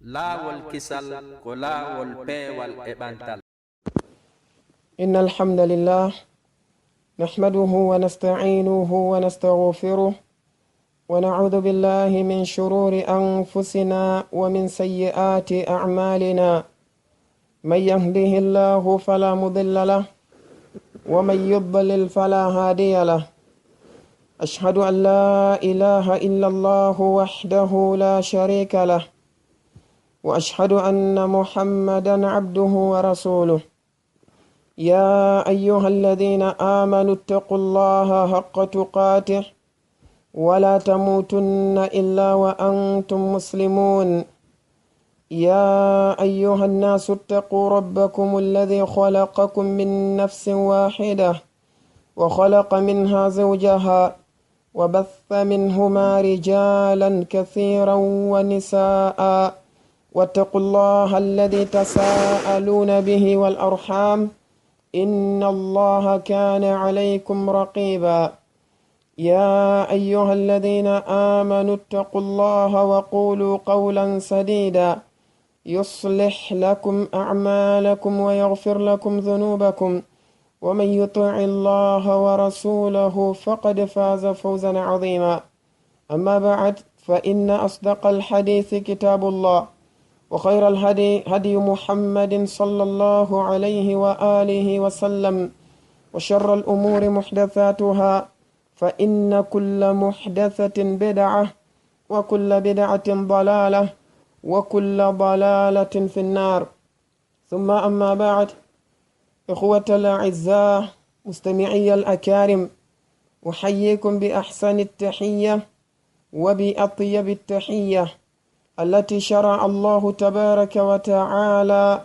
laawol kisal ko laawol peewal e ɓantal. إن الحمد لله نحمده ونستعينه ونستغفره ونعوذ بالله من شرور أنفسنا ومن سيئات أعمالنا من يهده الله فلا مضل له ومن يضلل فلا هادي له أشهد أن لا إله إلا الله وحده لا شريك له وأشهد أن محمدا عبده ورسوله يا أيها الذين آمنوا اتقوا الله حق تقاته ولا تموتن إلا وأنتم مسلمون يا أيها الناس اتقوا ربكم الذي خلقكم من نفس واحدة وخلق منها زوجها وبث منهما رجالا كثيرا ونساء واتقوا الله الذي تساءلون به والأرحام إن الله كان عليكم رقيبا يا أيها الذين آمنوا اتقوا الله وقولوا قولا سديدا يصلح لكم أعمالكم ويغفر لكم ذنوبكم ومن يطع الله ورسوله فقد فاز فوزا عظيما أما بعد فإن أصدق الحديث كتاب الله وخير الهدي هدي محمد صلى الله عليه وآله وسلم وشر الأمور محدثاتها فإن كل محدثة بدعة وكل بدعة ضلالة وكل ضلالة في النار ثم أما بعد إخوة الأعزاء مستمعي الأكارم أحييكم بأحسن التحية وبأطيب التحية التي شرع الله تبارك وتعالى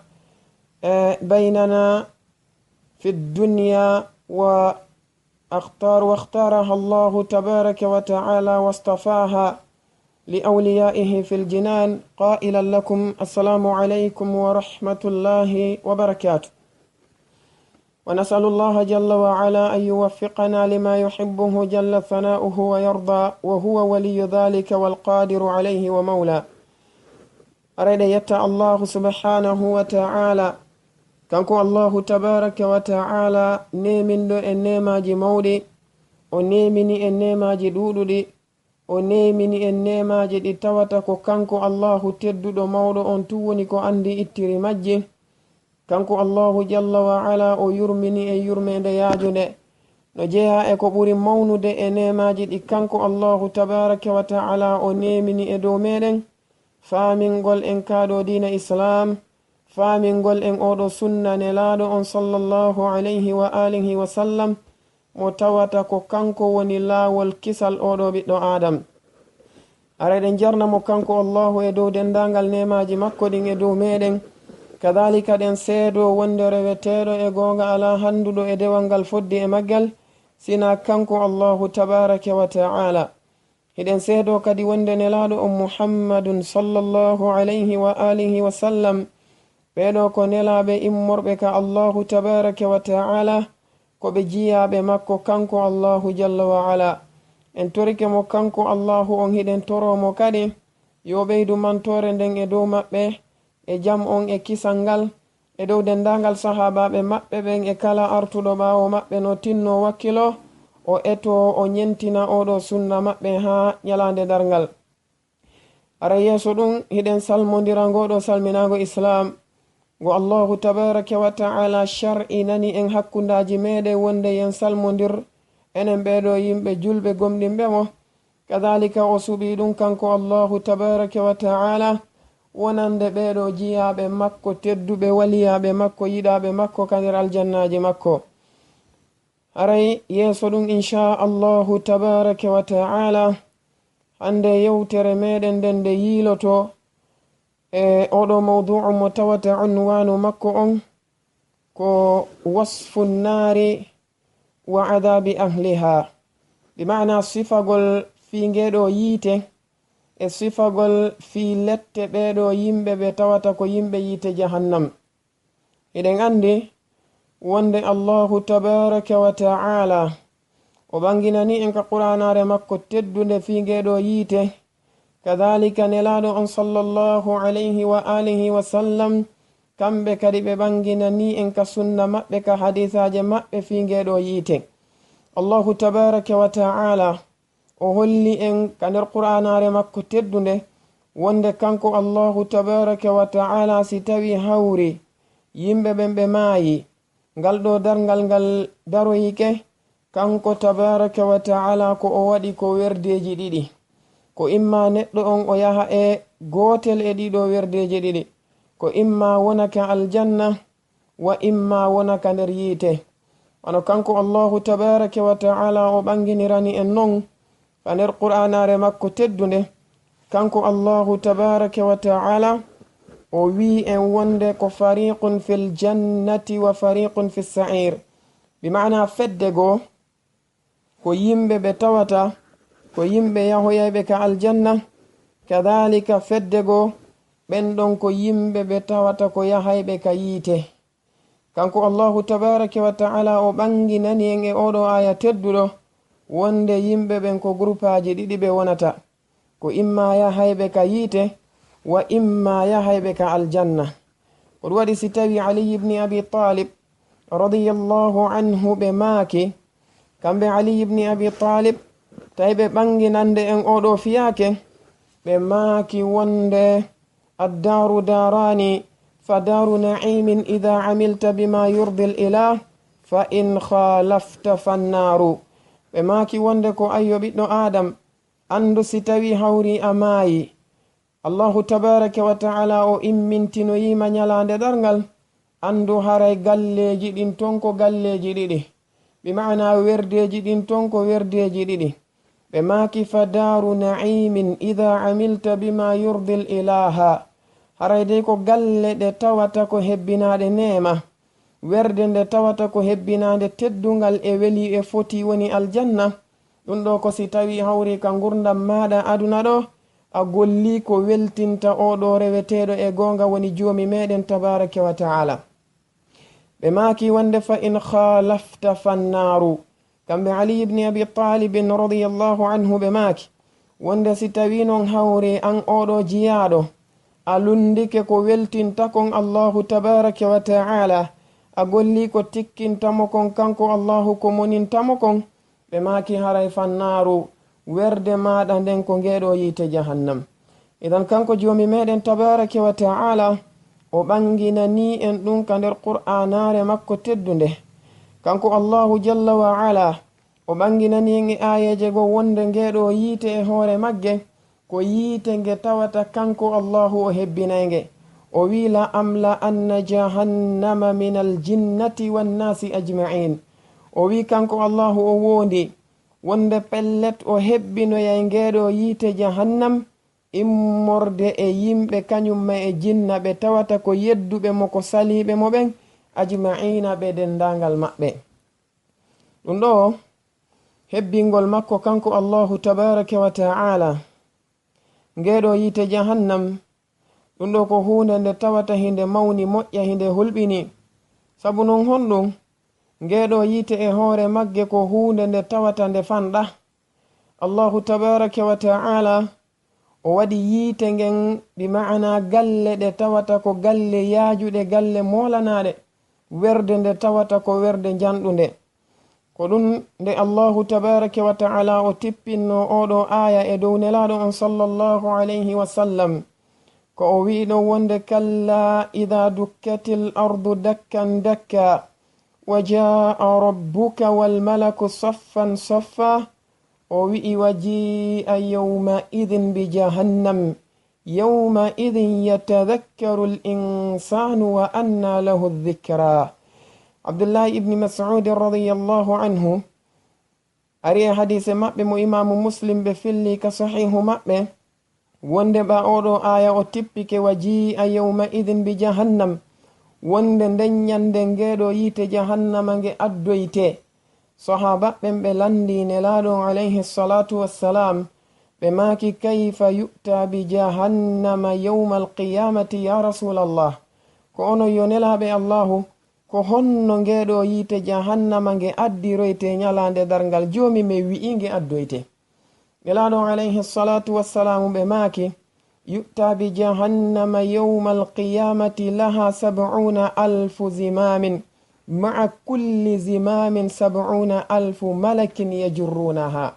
بيننا في الدنيا واختارها الله تبارك وتعالى واصطفاها لأوليائه في الجنان قائلا لكم السلام عليكم ورحمة الله وبركاته ونسأل الله جل وعلا أن يوفقنا لما يحبه جل ثناؤه ويرضى وهو ولي ذلك والقادر عليه ومولى أريد يتا الله سبحانه وتعالى كانكو الله تبارك وتعالى نيمن دو النيماجي مودي ونيمني النيماجي دودودي ونيمني النيماجي دي تواتكو كانكو الله تدودو مودو on tuwoni ko andi ittiri majji kanko allahu jalla wa ala o yurmini e yurmede yaajude no jeeha e ko ɓuri mawnude e nemaji ɗi kanko allahu tabaraka wa taala o nemini e dow meɗen faamingol en kaɗo dina islam faamingol en oɗo sunna nelaɗo on sallallahu alayhi wa alihi wa sallam mo tawata ko kanko woni laawol kisal oɗo ɓiɗɗo adam areɗen jarnamo kanko allahu e dow dendagal nemaji makko ɗin e dow meɗen kadhalika ɗen seedo wonde reweteɗo e gonga ala handuɗo e dewal ngal foddi e maggal sina kanko allahu tabaraka wa ta'ala hiɗen seedo kadi wonde nelaɗo on muhammadun sallallahu alayhi wa alihi wa sallam ɓeɗo ko nelaɓe immorɓe ka allahu tabaraka wa ta'ala ko ɓe jiyaɓe makko kanko allahu jalla wa ala en torike mo kanko allahu on hiɗen toromo kadi yo ɓeydu mantore nden e dow maɓɓe e jam on e kisal ngal e dow dendagal sahabaɓe maɓɓe ɓen e kala artuɗo ɓawo maɓɓe no tinno wakkilo o eto o nyentina oɗo sunna maɓɓe ha nyalande dargal ara yeeso ɗum hiɗen salmodira ngoɗo salminago islam go allahu tabaraka wa ta'ala shar'i nani en hakkundaji meɗe wonde yen salmodir enen ɓeɗo yimɓe julɓe gomɗinɓe mo kadhalika o suɓi ɗum kanko allahu tabaraka wa ta'ala wonande ɓeɗo jiyaɓe makko tedduɓe waliyaɓe makko yiɗaɓe makko kander aljannaji makko aray yeeso ɗum insha allahu tabaraka wa ta'ala hande yewtere meɗen nden nde yiiloto e oɗo mawdu'u mo tawata unwanu makko on ko wasfu nnari wa adabi ahliha bima'na sifagol fingeɗo yiite e sifagol fi lette ɓeɗo yimɓe ɓe tawata ko yimɓe yiite jahannam eɗen andi wonde allahu tabaraka wa ta'ala o ɓanginani en ka qur'anare makko teddude fingeɗo yiite kadhalika nelaɗo on sallallahu alayhi wa alihi wa sallam kamɓe kadi ɓe ɓanginani en ka sunna maɓɓe ka hadisaje maɓɓe fi ngeɗo yiite. Allahu tabaraka wa ta'ala o holli en ka nder qur'anare makko teddunde wonde kanko Allahu tabaraka wa ta'ala si tawi hawri yimɓe ɓen ɓe maayi ngal ɗo darngal ngal daroyike, kanko tabaraka wa ta'ala ko o waɗi ko werdeji ɗiɗi, ko imma neɗɗo on o yaha e gotel e ɗiɗo werdeji ɗiɗi, ko imma wonaka aljanna wa imma wonaka nder yiite. wano kanko Allahu tabaraka wa ta'ala o ɓanginirani en non ka nder qur'anare makko teddunde. kanko Allahu tabaraka wa ta'ala o wi en wonde ko fariqun fil jannati wa fariqun fis sa'ir, bi ma'ana fedde go ko yimɓe ɓe tawata ko yimɓe yahoyayɓe ka aljanna, kadhalika fedde go ɓen ɗon ko yimɓe ɓe tawata ko yahayɓe ka yiite. kanko Allahu tabaraka wa ta'ala o ɓanginani en e oɗo aya tedduɗo wonde yimɓe ɓen ko groupaji ɗiɗi ɓe wonata, ko imma yahayɓe ka yiite wa imma yahayɓe ka aljanna. ko ɗum waɗi si tawi Ali ibn Abi Talib radiyallahu anhu ɓe maaki, kamɓe Ali ibn Abi Talib tawi ɓe ɓanginande en oɗo fiyake, ɓe maaki wonde addaru darani fa daru na'imin idha amilta bima yurdi l-ilah fa in khalafta fannaru. ɓe maaki wonde ko ayyo ɓiɗɗo adam andu si tawi hawri a maayi, Allahu tabaraka wa ta'ala o immintinoyima nyalande darngal, andu haray galleji ɗin ton ko galleji ɗiɗi, bi ma'ana werdeji ɗin ton ko werdeji ɗiɗi. ɓe maaki fa daru na'imin idha amilta bima yurdi l-ilaha, haray dey ko galle ɗe tawata ko hebbinaɗe neema, werde nde tawata ko hebbinade teddungal e weli e foti woni aljanna. ɗum ɗo ko si tawi hawri ka gurdam maɗa aduna ɗo a golli ko weltinta oɗo reweteɗo e gonga woni joomi meɗen tabaraka wa ta'ala. ɓe maaki wonde fa in khalafta fannaru, kamɓe Ali ibn Abi Talib radiyallahu anhu ɓe maaki wonde si tawi non hawri an oɗo jiyaɗo a lundike ko weltinta kon Allahu tabaraka wa ta'ala, a golli ko tikkintamo kon kanko Allahu ko monintamo kon, ɓe maaki haray fannaru werde maɗa nden ko ngeɗo yiite jahannam. idan kanko joomi meɗen tabaraka wa ta'ala o ɓanginani en ɗum ka nder qur'anare makko teddunde. kanko Allahu jalla wa ala o ɓanginani en e ayeje go wonde ngeɗo yiite e hoore magge ko yiite nge tawata kanko Allahu o hebbinayge. o wi la amla anna jahannama min aljinnati wannasi ajma'in. o wi kanko Allahu o wondi wonde pellet o hebbinoyay ngeɗo yiite jahannam immorde e yimɓe kañumma e jinna ɓe tawata ko yedduɓe mo ko saliɓe mo ɓen ajma'ina ɓe dendangal maɓɓe. ɗum ɗo hebbingol makko kanko Allahu tabaraka wa ta'ala ngeɗo yiite jahannam, ɗum ɗo ko hunde nde tawata hinde mawni moƴƴa hinde hulɓini. sabu non honɗum ngeɗo yiite e hoore magge ko hunde nde tawata nde fanɗa. Allahu tabaraka wa ta'ala o waɗi yiite ngen bi ma'ana galle ɗe tawata ko galle yaajuɗe, galle molanaɗe, werde nde tawata ko werde janɗunde. ko ɗum nde Allahu tabaraka wa ta'ala o tippinno oɗo aya e dow nelaɗo on sallallahu alayhi wa sallam, ko o wiɗo wonde kalla idha dukkatil ardu dakkan dakka wa jaa rabbuka wal malaku saffan saffa. o wi'i waji'a yawma idhin bi jahannam yawma idhin yatadhakkaru al insanu wa anna lahu dhikra. Abdullah ibn Mas'ud radiyallahu anhu ari hadise maɓɓe mo imamu Muslim ɓe filli ka sahihu maɓɓe wonde ɓa oɗo aya o tippike waji'a yawma idhin bi jahannam, wonde nden nyande ngeɗo yiite jahannama nge addoyte. sahabaɓen ɓe landi nelaɗo alayhi salatu wassalam ɓe maaki kayfa yu'ta bi jahannama yawma alqiyamati ya rasulallah, ko ono yo nelaɓe Allahu ko honno ngeɗo yiite jahannama nge addiroyte nyalande darngal joomi me wi'i nge addoyte. nelaɗo alayhi salatu wassalamu ɓe maaki yu'ta bi jahannama yawma alqiyamati laha 70,000 zimamin maa kulli zimamin 70,000 malakin yajurrunaha.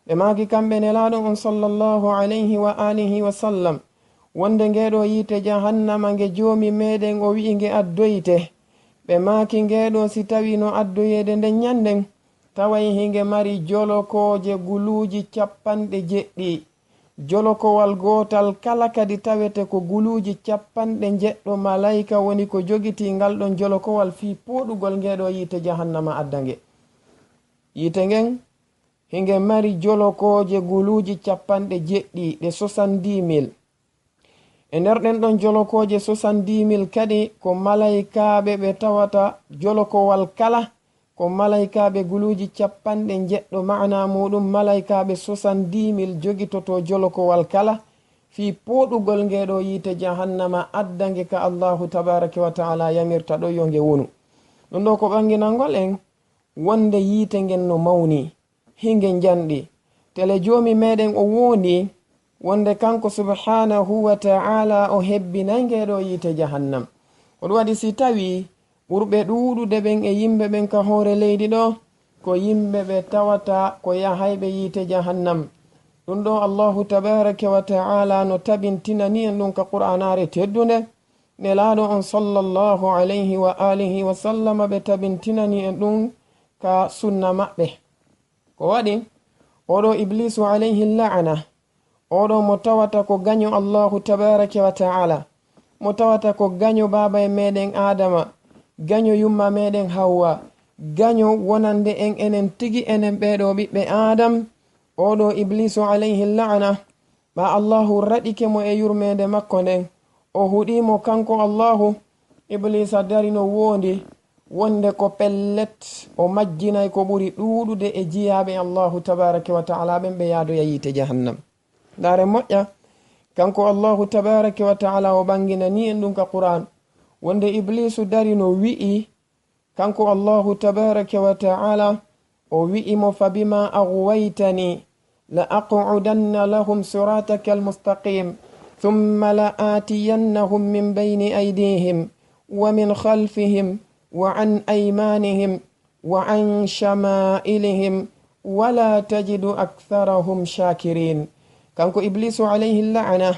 ɓe maaki kamɓe nelaɗo on sallllahu alayhi wa alihi wa sallam wonde ngeɗo yite jahannama nge joomi meɗen o wi'i nge addoyte. ɓe maaki ngeɗo si tawi no addoyede nden nyanden taway hinge mari jolokoje guluji 70. jolokowal gotal kala kadi tawete ko guluji 70 malaika woni ko jogiti ngal ɗon jolokowal fi poɗugol ngeɗo yite jahannama addange. yite ngen hinge mari jolokoje guluji 70 ɗe 70,000. e nder ɗen ɗon jolokoje 70,000 kadi ko malaikaɓe ɓe tawata jolokowal kala ko malaikaɓe guluji 70 ma'ana muɗum malaikaɓe 70,000 jogitoto jolokowal kala fi poɗugol ngeɗo yite jahannama addange ka allahu tabaraka wa taala yamirta ɗo yo nge wonu. ɗum ɗo ko ɓanginangol en wonde yite ngen no mawni hinge janɗi tele jomi meɗen o wondi wonde kanko subhanahu wa ta'ala o hebbinay ngeɗo yite jahannam. o ɗum waɗi si tawi ɓurɓe ɗuɗude ɓen e yimɓe ɓen ka hoore leydi ɗo ko yimɓe ɓe tawata ko yahayɓe yite jahannam. ɗum ɗo allahu tabaraka wa ta'ala no tabintinani en ɗum ka qur'anare teddunde nelaɗo on sallllahu alayhi wa alihi wa sallama ɓe tabintinani en ɗum ka sunna maɓɓe. ko waɗi oɗo iblisu alayhi la'ana oɗo mo tawata ko gaño allahu tabaraka wa ta'ala, mo tawata ko gaño baba e meɗen adama, gaño yumma meɗen hawwa, gaño wonande en enen tigi enen ɓeɗo ɓiɓɓe adam. oɗo iblisu alayhi la'ana ba allahu raɗike mo e yurmede makko nden o huɗimo kanko allahu. iblisa darino wondi wonde ko pellet o majjinay ko ɓuri ɗuɗude e jiyaɓe allahu tabaraka wa ta'ala ɓen ɓe yaadoya yite jahannam. dare moƴƴa kanko allahu tabaraka wa ta'ala o ɓanginani en ɗum ka qur'an wonde iblisu darino wi'i kanko allahu tabaraka wa ta'ala o wi'imo fabima aghwaytani la aq'udanna lahum sirataka almustaqim thumma la atiyannahum min bayni aydihim wa min khalfihim wa an aymanihim wa an shama'ilihim wala tajidu aktharahum shakirin. kanko iblisu alayhi la'ana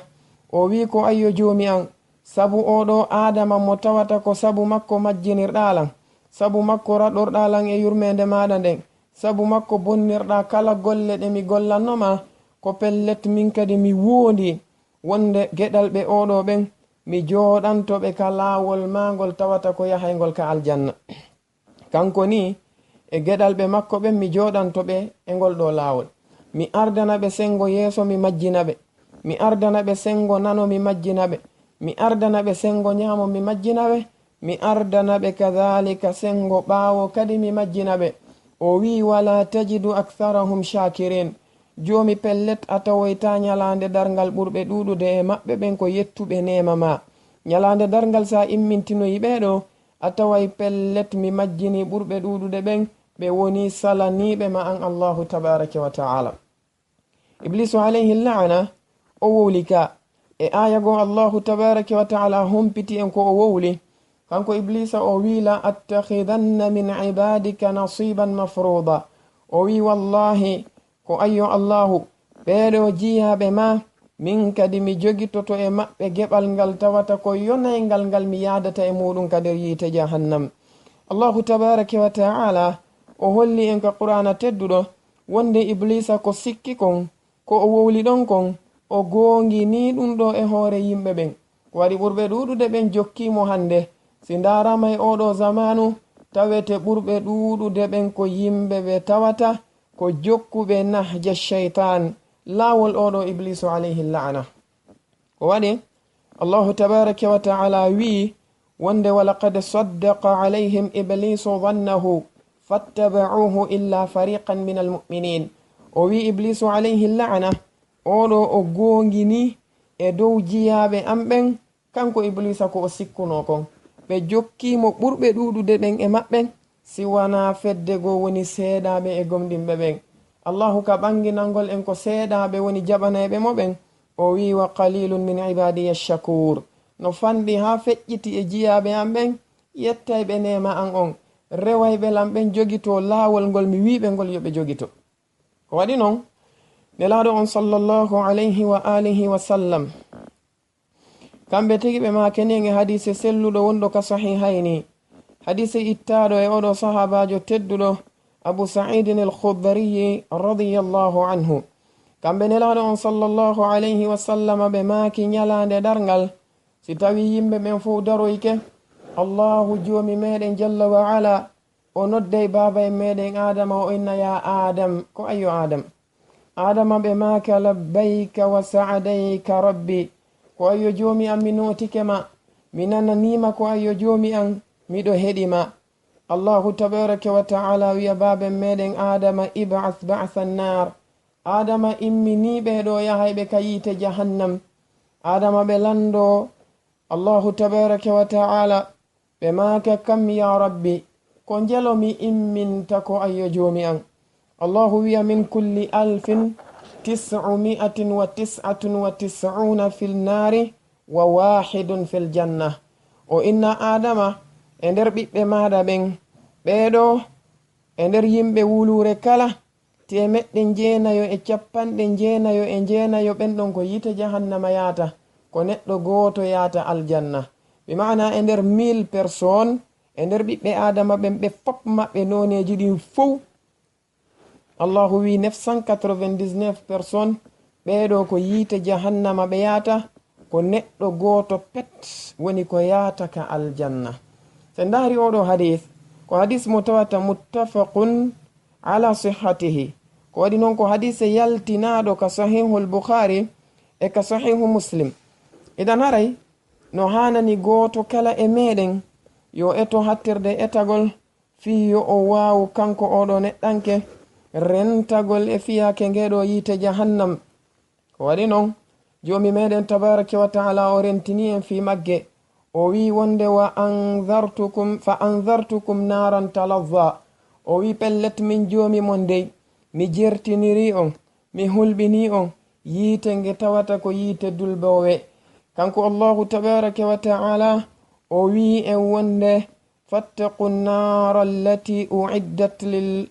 o wi ko ayyo joomi an sabu oɗo adama mo tawata ko sabu makko majjinirɗalan, sabu makko raɗorɗalan e yurmede maɗa nden, sabu makko bonnirɗa kala golle ɗe mi gollannoma ko pellet min kadi mi wondi wonde geɗal ɓe oɗo ɓen mi joɗantoɓe ka lawol magol tawata ko yahaygol ka aljanna. kanko ni e geɗal ɓe makko ɓen mi joɗantoɓe e ngol ɗo lawol, mi ardana ɓe sengo yeeso mi majjina ɓe, mi ardana ɓe sengo nano mi majjina ɓe, mi ardana ɓe sengo nyamo mi majjina ɓe, mi ardana ɓe kadhalika sengo ɓawo kadi mi majjina ɓe. o wi wala tajidu aktharahum shakirin. jomi pellet a tawoyta nyalande dargal ɓurɓe ɗuɗude e maɓɓe ɓen ko yettuɓe nema ma. nyalande dargal sa immintinoyi ɓeɗo a taway pellet mi majjini ɓurɓe ɗuɗude ɓen ɓe woni salaniɓe ma an allahu tabaraka wa ta'ala. iblisu alayhi la'ana o wowlika e aya go allahu tabaraka wa ta'ala humpiti en ko o wowli kanko iblisa o wi la attakhidanna min ibadika nasiban mafruda. o wi wallahi ko ayyo allahu ɓeɗo jiyaɓe ma min kadi mi jogitoto e maɓɓe geɓal ngal tawata ko yonaygal ngal mi yadata e muɗum kader yite jahannam. allahu tabaraka wa ta'ala o holli en ka qur'ana tedduɗo wonde iblisa ko sikki kon ko o wowli ɗon kon o gongini ɗum ɗo e hoore yimɓe ɓen waɗi ɓurɓe ɗuɗude ɓen jokkimo hande. si daramay oɗo zamanu tawete ɓurɓe ɗuɗude ɓen ko yimɓe ɓe tawata ko jokkuɓe nahja shaitan lawol oɗo iblisu alayhi la'ana. ko waɗi allahu tabaraka wa ta'ala wi wonde walaqad saddaqa alayhim iblisu dhannahu fattaba'uhu illa fariqan min almu'minin. o wi iblisu alayhi la'ana oɗo o gongini e dow jiyaɓe am ɓen kanko iblisa ko o sikkuno kon ɓe jokkimo ɓurɓe ɗuɗude ɓen e maɓɓen siwana fedde go woni seeɗaɓe e gomɗinɓe ɓen. allahu ka ɓanginalngol en ko seeɗaɓe woni jaɓanayɓe mo ɓen. O wi wa qalilun min ibadiya shakur, no fanɗi ha feƴƴiti e jiyaɓe am ɓen yettayɓe nema an on, rewayɓe lam ɓen jogito laawol ngol mi wiɓe ngol yoɓe jogito. Ko waɗi noon nelaɗo on sallllahu alayhi wa alihi wa sallam kamɓe tigi ɓe makeni e hadise selluɗo wonɗo ka sahihayni, hadise ittaɗo e oɗo sahabajo tedduɗo abu saidin al-khudriyi radiyallahu anhu. kamɓe nelaɗo on sallllahu alayhi wa sallam ɓe maki ñalande dargal, si tawi yimɓe ɓen fo daroyke, allahu joomi meɗen jalla wa ala o noddey baba en meɗen adama o inna ya adam, ko ayyo adam. adama ɓe maka labbayka wa saadayka rabbi, ko ayyo joomi am mi notike ma, mi nananima ko ayyo joomi am miɗo heɗima. allahu tabaraka wa taala wiya baben meɗen adama ib'ath ba'tha an-nar, adama imminiɓe ɗo yahayɓe ka yite jahannam. adama ɓe lando allahu tabaraka wa taala ɓe maka kam ya rabbi, ko jelo mi imminta ko ayyo joomi an. allahu wiya min kulli 1999 fil nari wa wahidun fil janna. o inna adama e nder ɓiɓɓe maɗa ɓen ɓeɗo e nder yimɓe wulure kala 999 ɓen ɗon ko yite jahannama yata, ko neɗɗo goto yata aljanna. ɓe mana e nder 1000 personnes e nder ɓiɓɓe adama ɓen ɓe fop maɓɓe noneji ɗin fof allahu wi 999 personnes ɓeɗo ko yite jahannama ɓe yata, ko neɗɗo goto pet woni ko yata ka aljanna. se ndari oɗo hadith ko hadith mo tawata muttafaqun ala sihhatihi, ko waɗi noon ko hadise yaltinaɗo ka sahihul bukhari e ka sahihu muslim. idan haray no hanani goto kala e meɗen yo eto hattirde etagol fi yo o wawu kanko oɗo neɗɗanke rentagol e fiyake ngeɗo yite jahannam. ko waɗi noon jomi meɗen tabaraka wa taala o rentini en fi magge, o wi wonde wa anzartukum naran talazza, o wi pellet min jomi mon dey mi jertiniri on, mi hulɓini on yite nge tawata ko yite dulbowe. kanko allahu tabaraka wa taala o wi en wonde fattaqu nnara allati uiddat lil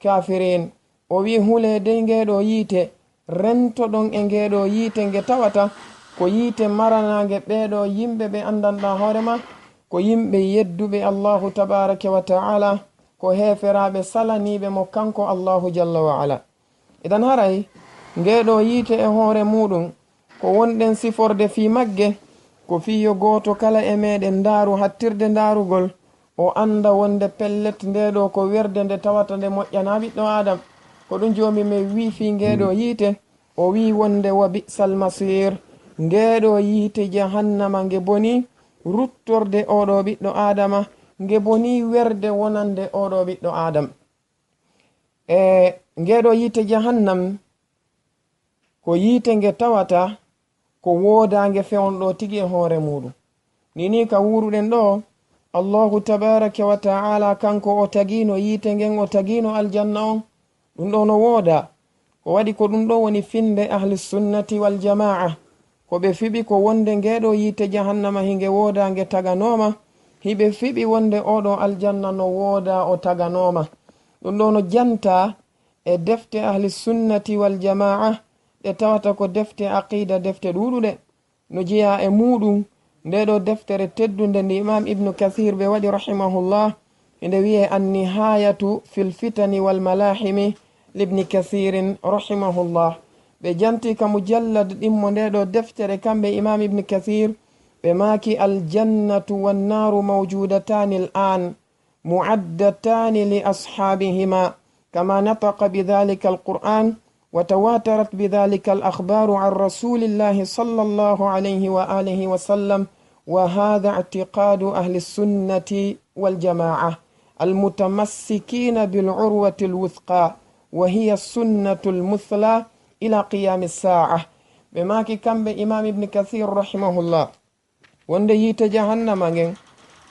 kafirin, o wi hule dey ngeɗo yite rentoɗon e ngeɗo yite nge tawata ko yite maranage ɓeɗo yimɓe ɓe andanɗa hoorema, ko yimɓe yedduɓe allahu tabaraka wa taala, ko heferaɓe salaniɓe mo kanko allahu jalla wa ala. idan haray ngeɗo yite e hoore muɗum ko wonɗen siforde fi magge ko fiyo goto kala e meɗen ndaru hattirde ndarugol o anda wonde pellet ndeɗo ko werde nde tawata nde moƴƴana ɓiɗɗo adam. ko ɗum jomi mi wi fi ngeɗo yite, o wi wonde wa bi'sal masir, ngeɗo yite jahannama nge boni ruttorde oɗo ɓiɗɗo adama, nge boni werde wonande oɗo ɓiɗɗo adam. ngeɗo yite jahannam ko yite nge tawata ko wodange fewnɗo tigi e hoore muɗum. nini ka wuruɗen ɗo allahu tabaraka wa taala kanko o tagino yite ngen, o tagino aljanna on, ɗum ɗo no wooda. ko waɗi ko ɗum ɗo woni finde ahli sunnati wal jama'a, ko ɓe fiɓi ko wonde ngeɗo yite jahannama hinge wooda nge taganoma, hiɓe fiɓi wonde oɗo aljanna no wooda o taganoma. ɗum ɗo no janta e defte ahli sunnati wal jama'a ɗe tawata ko defte aqida, defte ɗuɗuɗe no jeeya e muɗum. ndeɗo deftere teddunde nde imam ibnu kathir ɓe waɗi rahimahullah inde wiye annihayatu fil fitani wal malahimi libni kathirin rahimahullah. ɓe janti ka mujallad ɗimmo ndeɗo deftere kamɓe imam ibnu kathir ɓe maki aljannatu wannaru mawjudatani al'an mu'addatani li ashabihima kama nataqa bidhalika alquran وتواترت بذلك الأخبار عن رسول الله صلى الله عليه وآله وسلم. وهذا اعتقاد أهل السنة والجماعة المتمسكين بالعروة الوثقى وهي السنة المثلى إلى قيام الساعة. بماكي كم بإمام ابن كثير رحمه الله wonde yite jahannama ngen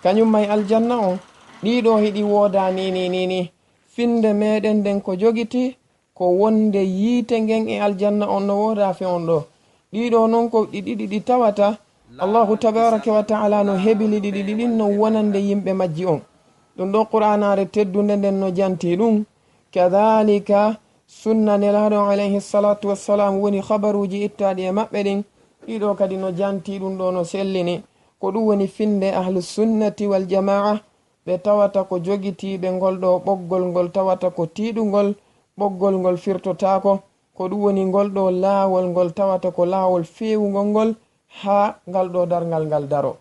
kañum may aljanna on ɗiɗo hiɗi woda nini finde meɗen nden ko jogiti ko wonde yiite ngen e aljanna on no woda fe on ɗo. ɗiɗo noon ko ɗiɗiɗi ɗi tawata allahu tabaraka wa taala no heɓili ɗiɗi ɗiɗin no wonande yimɓe majji on. ɗum ɗo qur'anare teddude nden no janti ɗum. kadhalika sunna nelaɗo alayhi salatu wassalam woni habaruji ittaɗi e maɓɓe ɗin ɗiɗo kadi no janti ɗum ɗo no sellini. ko ɗum woni finde ahlusunnati wal jamaa. ɓe tawata ko jogitiɓe ngol ɗo ɓoggol ngol tawata ko tiɗugol ɓoggol ngol firtotako. ko ɗum woni ngol ɗo laawol ngol tawata ko laawol fewugol ngol ha ngal ɗo dargal ngal daro.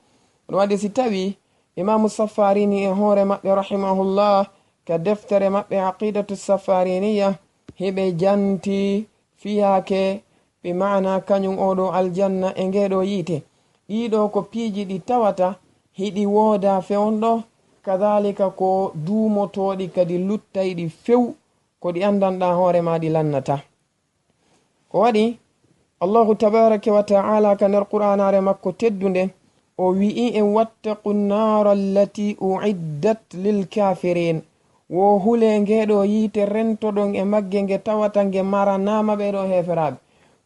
ɗum waɗi si tawi imamu safarini e hoore maɓɓe rahimahullah ka deftere maɓɓe aqidatu safariniya heɓe janti fiyake ɓe mana kañum oɗo aljanna e ngeɗo yiite. ɗiɗo ko piiji ɗi tawata hiɗi wooda fewon ɗo, kadhalika ko duumotoɗi kadi luttayɗi few ko ɗi andanɗa hoore ma ɗi lannata. ko waɗi allahu tabaraka wa taala ka nder qur'anare makko teddunde o wi'i en wattaqu nnara allati uiddat lilkafirin. wo hule ngeɗo yiite rentoɗon e magge nge tawata nge maranama ɓeɗo heferaɓe.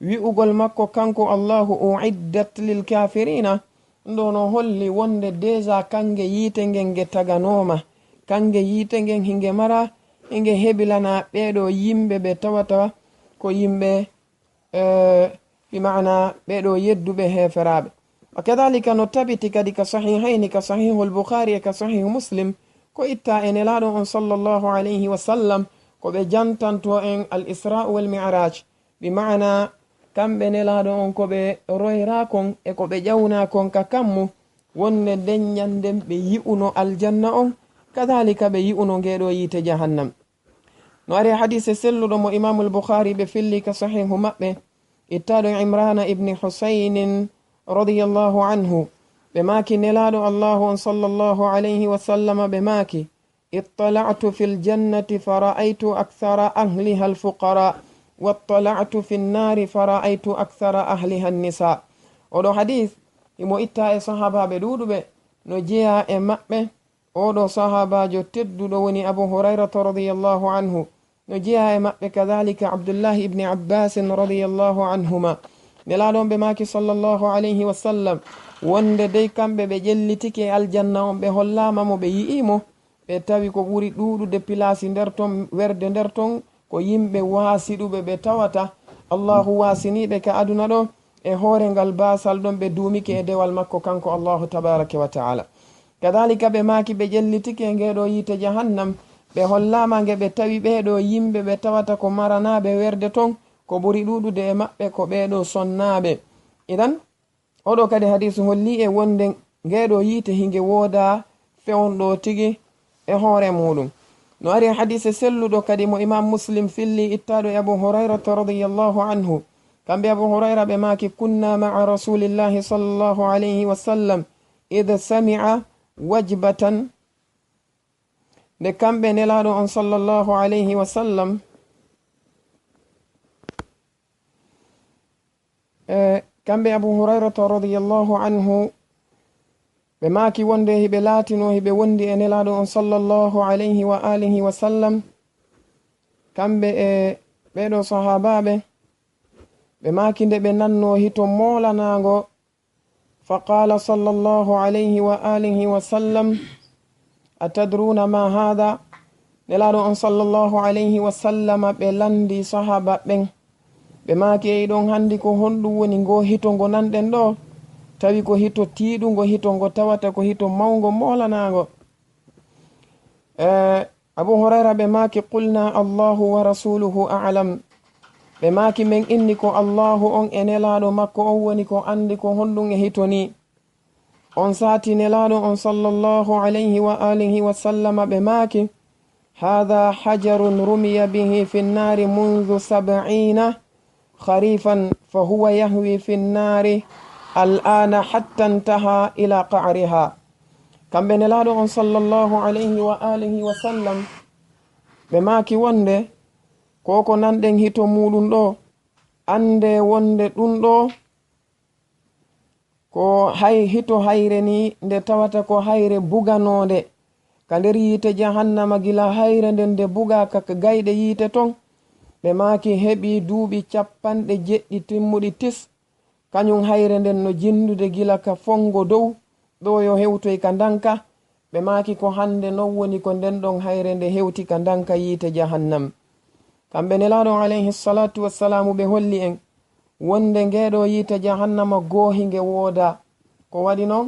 wi'ugol makko kanko allahu uiddat lilkafirina ɗo no holli wonde déjà kange yiite ngen nge taganoma, kange yiite ngen hinge mara hinge heɓilana ɓeɗo yimɓe ɓe tawata ko yimɓe bimana ɓeɗo yedduɓe heferaɓe. wakadhalika no tabiti kadi ka sahihaini ka sahihu al-bukhari e ka sahihu muslim ko itta en elaɗo on sallallahu alayhi wa sallam ko ɓe jantanto en al-isra wal mi'raj, bimana kamɓe nelaɗo on ko ɓe royrakon e ko ɓe ƴawnakon ka kammu wonde nden ñanden ɓe yi'uno aljanna on, kadhalika ɓe yi'uno ngeɗo yiite jahannam. no ari hadise selluɗo mo imamu al-bukhari ɓe filli ka sahihu maɓɓe ittaɗo imrana ibni husaynin radiyallahu anhu ɓe maki nelaɗo allahu on sallallahu alayhi wa sallama ɓe maki ittala'tu fil jannati fara'aytu akthara ahliha al-fuqara wattala'tu fi nnari fara'aytu akthara ahliha an-nisa. oɗo hadith imo itta e sahabaɓe ɗuɗuɓe no jeeya e maɓɓe. oɗo sahabajo tedduɗo woni abu hurairata radiyallahu anhu, no jeeya e maɓɓe kadhalika abdullahi ibni abbasin radiyallahu anhuma. nelaɗon ɓe maki sallallahu alayhi wa sallam wonde dey kamɓe ɓe ƴellitiki e aljanna on ɓe hollama mo ɓe yi'imo ɓe tawi ko ɓuri ɗuɗude pilasi nder ton werde nder ton ko yimɓe waasiɗuɓe ɓe tawata allahu wasiniɓe ka aduna ɗo e hoore ngal basal ɗon ɓe duumiki e dewal makko kanko allahu tabaraka wa taala. kadhalika ɓe maki ɓe ƴellitiki e ngeɗo yiite jahannam ɓe hollama nge ɓe tawi ɓeɗo yimɓe ɓe tawata ko maranaɓe werde ton ko ɓuri ɗuɗude e maɓɓe ko ɓeɗo sonnaɓe. idan oɗo kadi hadisu holli e wonde ngeɗo yiite hinge wooda fewonɗo tigi e hoore muɗum. no ari hadise selluɗo kadi mo imam muslim filli ittaɗo e abu hurairata radiyallahu anhu kamɓe abu hurayra ɓe maki kunna ma'a rasulillahi sallallahu alayhi wa sallam id sami'a wajbatan. nde kamɓe nelaɗo on sallallahu alayhi wa sallam kamɓe abu hurairata radiyallahu anhu ɓe maki wonde hiɓe laatino hiɓe wondi e nelaɗo on sallallahu alayhi wa alihi wa sallam. kamɓe e ɓeɗo sahabaɓe ɓe maki nde ɓe nanno hito molanago faqala sallallahu alayhi wa alihi wa sallam atadruna ma hada. nelaɗo on sallallahu alayhi wa sallam ɓe landi sahaba ɓen ɓe maki e ɗon handi ko honɗum woni ngo hito ngo nanɗen ɗo, tawi ko hito tiiɗugo hito ngo tawata ko hito mawgo molanago. abu hurayra ɓe maki qulna allahu wa rasuluhu a'lam. ɓe maki men inni ko allahu on e nelaɗo makko on woni ko andi ko honɗum e hito ni. on sati nelaɗo on sallallahu alayhi wa alihi wa sallama ɓe maki hadha hajarun rumiya bihi fi nnari mundu 70 kharifan fa huwa yahwi fi nnari al'ana hatta intaha ila qa'riha. kamɓe nelaɗo on sallallahu alayhi wa alihi wa sallam ɓe maki wonde koko nanɗen hito muɗum ɗo ande wonde ɗum ɗo ko hito hayre ni nde tawata ko hayre buganode ka nder yiite jahannama gila hayre nden nde buga ka gayɗe yiite ton ɓe maaki heɓi duuɓi 70 timmuɗi tis kañum hayre nden no jindude gila ka fongo dow ɗo yo hewtoy ka ndanka ɓe maaki ko hande non woni ko nden ɗon hayre nde hewti ka ndanka yiite jahannam. kamɓe nelaɗon alayhi salatu wassalamu ɓe holli en wonde ngeɗo yiite jahannama goohinge wooda ko waɗi noon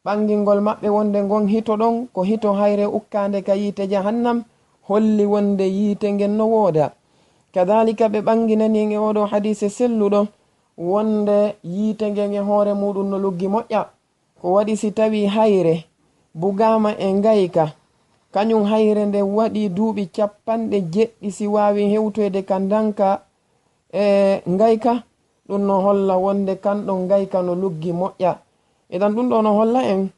ɓangingol maɓɓe wonde ngon hito ɗon ko hito hayre ukkande ka yiite jahannam holli wonde yiite ngen no wooda. kadhalika ɓe ɓanginani en e oɗo hadise selluɗo wonde yiite ngen e hoore muɗum no luggi moƴƴa ko waɗi si tawi hayre bugama e ngayka kañum hayre nde waɗi duuɓi 70 si wawi hewtoyde ka ndanka e ngayka ɗum no holla wonde kanɗon ngayka no luggi moƴƴa. idan ɗum ɗo no holla en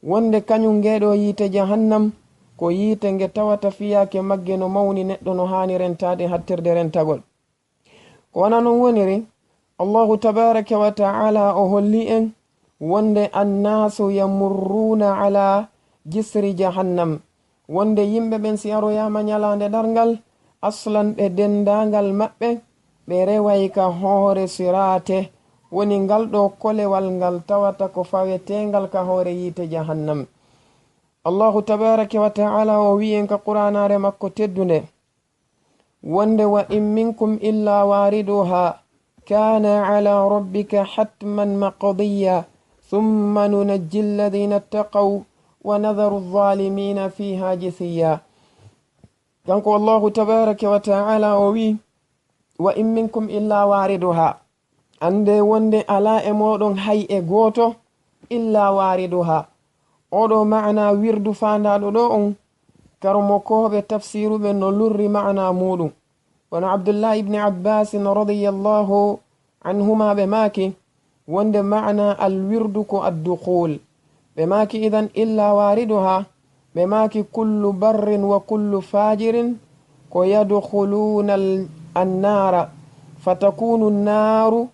wonde kañum ngeɗo yiite jahannam ko yiite nge tawata fiyake magge no mawni neɗɗo no hani rentade hattirde rentagol. ko wana non woniri allahu tabaraka wa ta'ala o holli en wonde annasu yamurruna ala jisri jahannam wonde yimɓe ɓen si aroyama ñalande ɗargal aslan ɓe dendagal maɓɓe ɓe reway ka hoore sirate woni ngal ɗo kolewal ngal tawata ko fawetengal ka hoore yiite jahannam. allahu tabaraka wa ta'ala o wi en ka qur'anare makko teddunde wonde wa in minkum illa wariduha kana ala rabbika hatman maqdiya thumma nunajji alladhina ittaqaw wa nadharu adh-dhalimina fiha jithiya. kanko allahu tabaraka wa ta'ala o wi wa in minkum illa wariduha ande wonde ala e moɗon hay e goto illa wariduha oɗo ma'ana wirdu fandaɗo ɗo on karmokoɓe tafsiruɓe no lurri ma'ana muɗum wono abdullah ibni abbasin radiyallahu anhuma ɓe maaki wonde ma'ana alwirdu ko addukhul ɓe maaki idan illa wariduha ɓe maaki kullu barrin wa kullu fajirin ko yadkhuluna annara fatakunu nnaru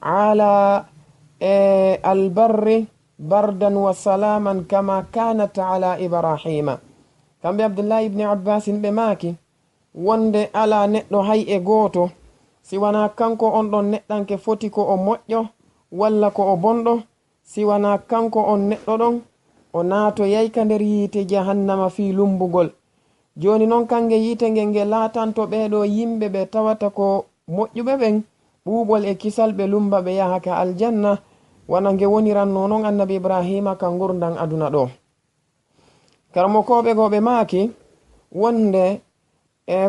ala albarri bardan wa salaman kama kanat ala ibrahima. kamɓe abdullah ibni abbasin ɓe maaki wonde ala neɗɗo hay e gooto siwana kanko on ɗon neɗɗanke foti ko o moƴƴo walla ko o bonɗo siwana kanko on neɗɗo ɗon o naato yayka nder yiite jahannama fi lumbugol. joni noon kange yiite nge nge laatanto ɓeɗo yimɓe ɓe tawata ko moƴƴuɓe ɓen ɓuuɓol e kisal ɓe lumba ɓe yahaka aljanna wana nge woniranno noon annabi ibrahima ka gurdan aduna ɗo. karmokoɓe go ɓe maaki wonde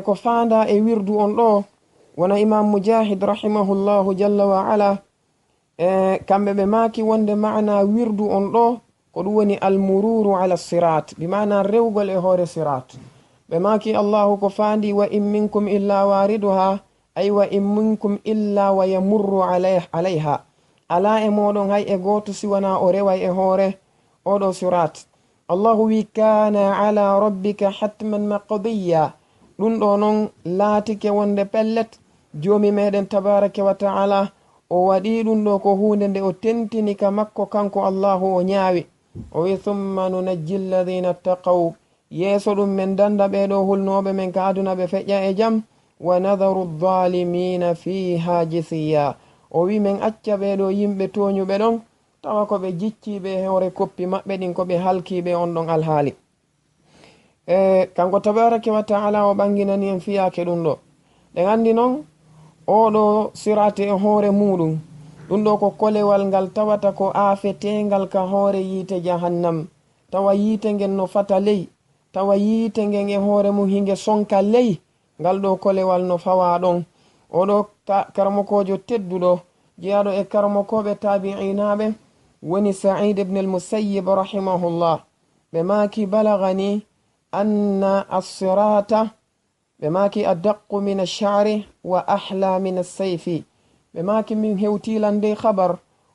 ko fanda e wirdu on ɗo wona imam mujahid rahimahullahu jalla wa ala kamɓe ɓe maaki wonde ma'ana wirdu on ɗo ko ɗum woni almururu ala sirat bi mana rewgol e hoore sirat. ɓe maaki allahu ko fandi wa in minkum illa wariduha ay wa in minkum illa wa yamurru alayha ala e moɗon hay e goto siwana o reway e hoore oɗo sirat. allahu wi kana ala rabbika hatman maqdiya ɗum ɗo noon laatike wonde pellet jomi meɗen tabaraka wa ta'ala o waɗi ɗum ɗo ko hunde nde o tentini ka makko kanko allahu o ñaawi o wi thumma nunajji alladhina ittaqaw yeeso ɗum men danda ɓeɗo hulnoɓe men ka aduna ɓe feƴƴa e jam wa nadharu adh-dhalimina fiha jithiya o wi men acca ɓeɗo yimɓe toñuɓe ɗon tawa ko ɓe jicciɓe hoore koppi maɓɓe ɗin ko ɓe halkiɓe on ɗon alhaali. kanko tabaraka wa ta'ala o ɓanginani en fiyake ɗum ɗo ɗen andi noon oɗo sirate e hoore muɗum ɗum ɗo ko kolewal ngal tawata ko aafetengal ka hoore yiite jahannam tawa yiite ngen no fata ley tawa yiite ngen e hoore mum hinge sonka ley ngal ɗo kolewal no fawa ɗon. oɗo karmokojo tedduɗo jeyaɗo e karmokoɓe tabi'inaɓe woni sa'id ibn al-musayyib rahimahullah ɓe maaki balagani anna as-sirata ɓe maaki adaqqu min ash-sha'ri wa ahla min as-sayfi ɓe maaki min hewtilan de khabar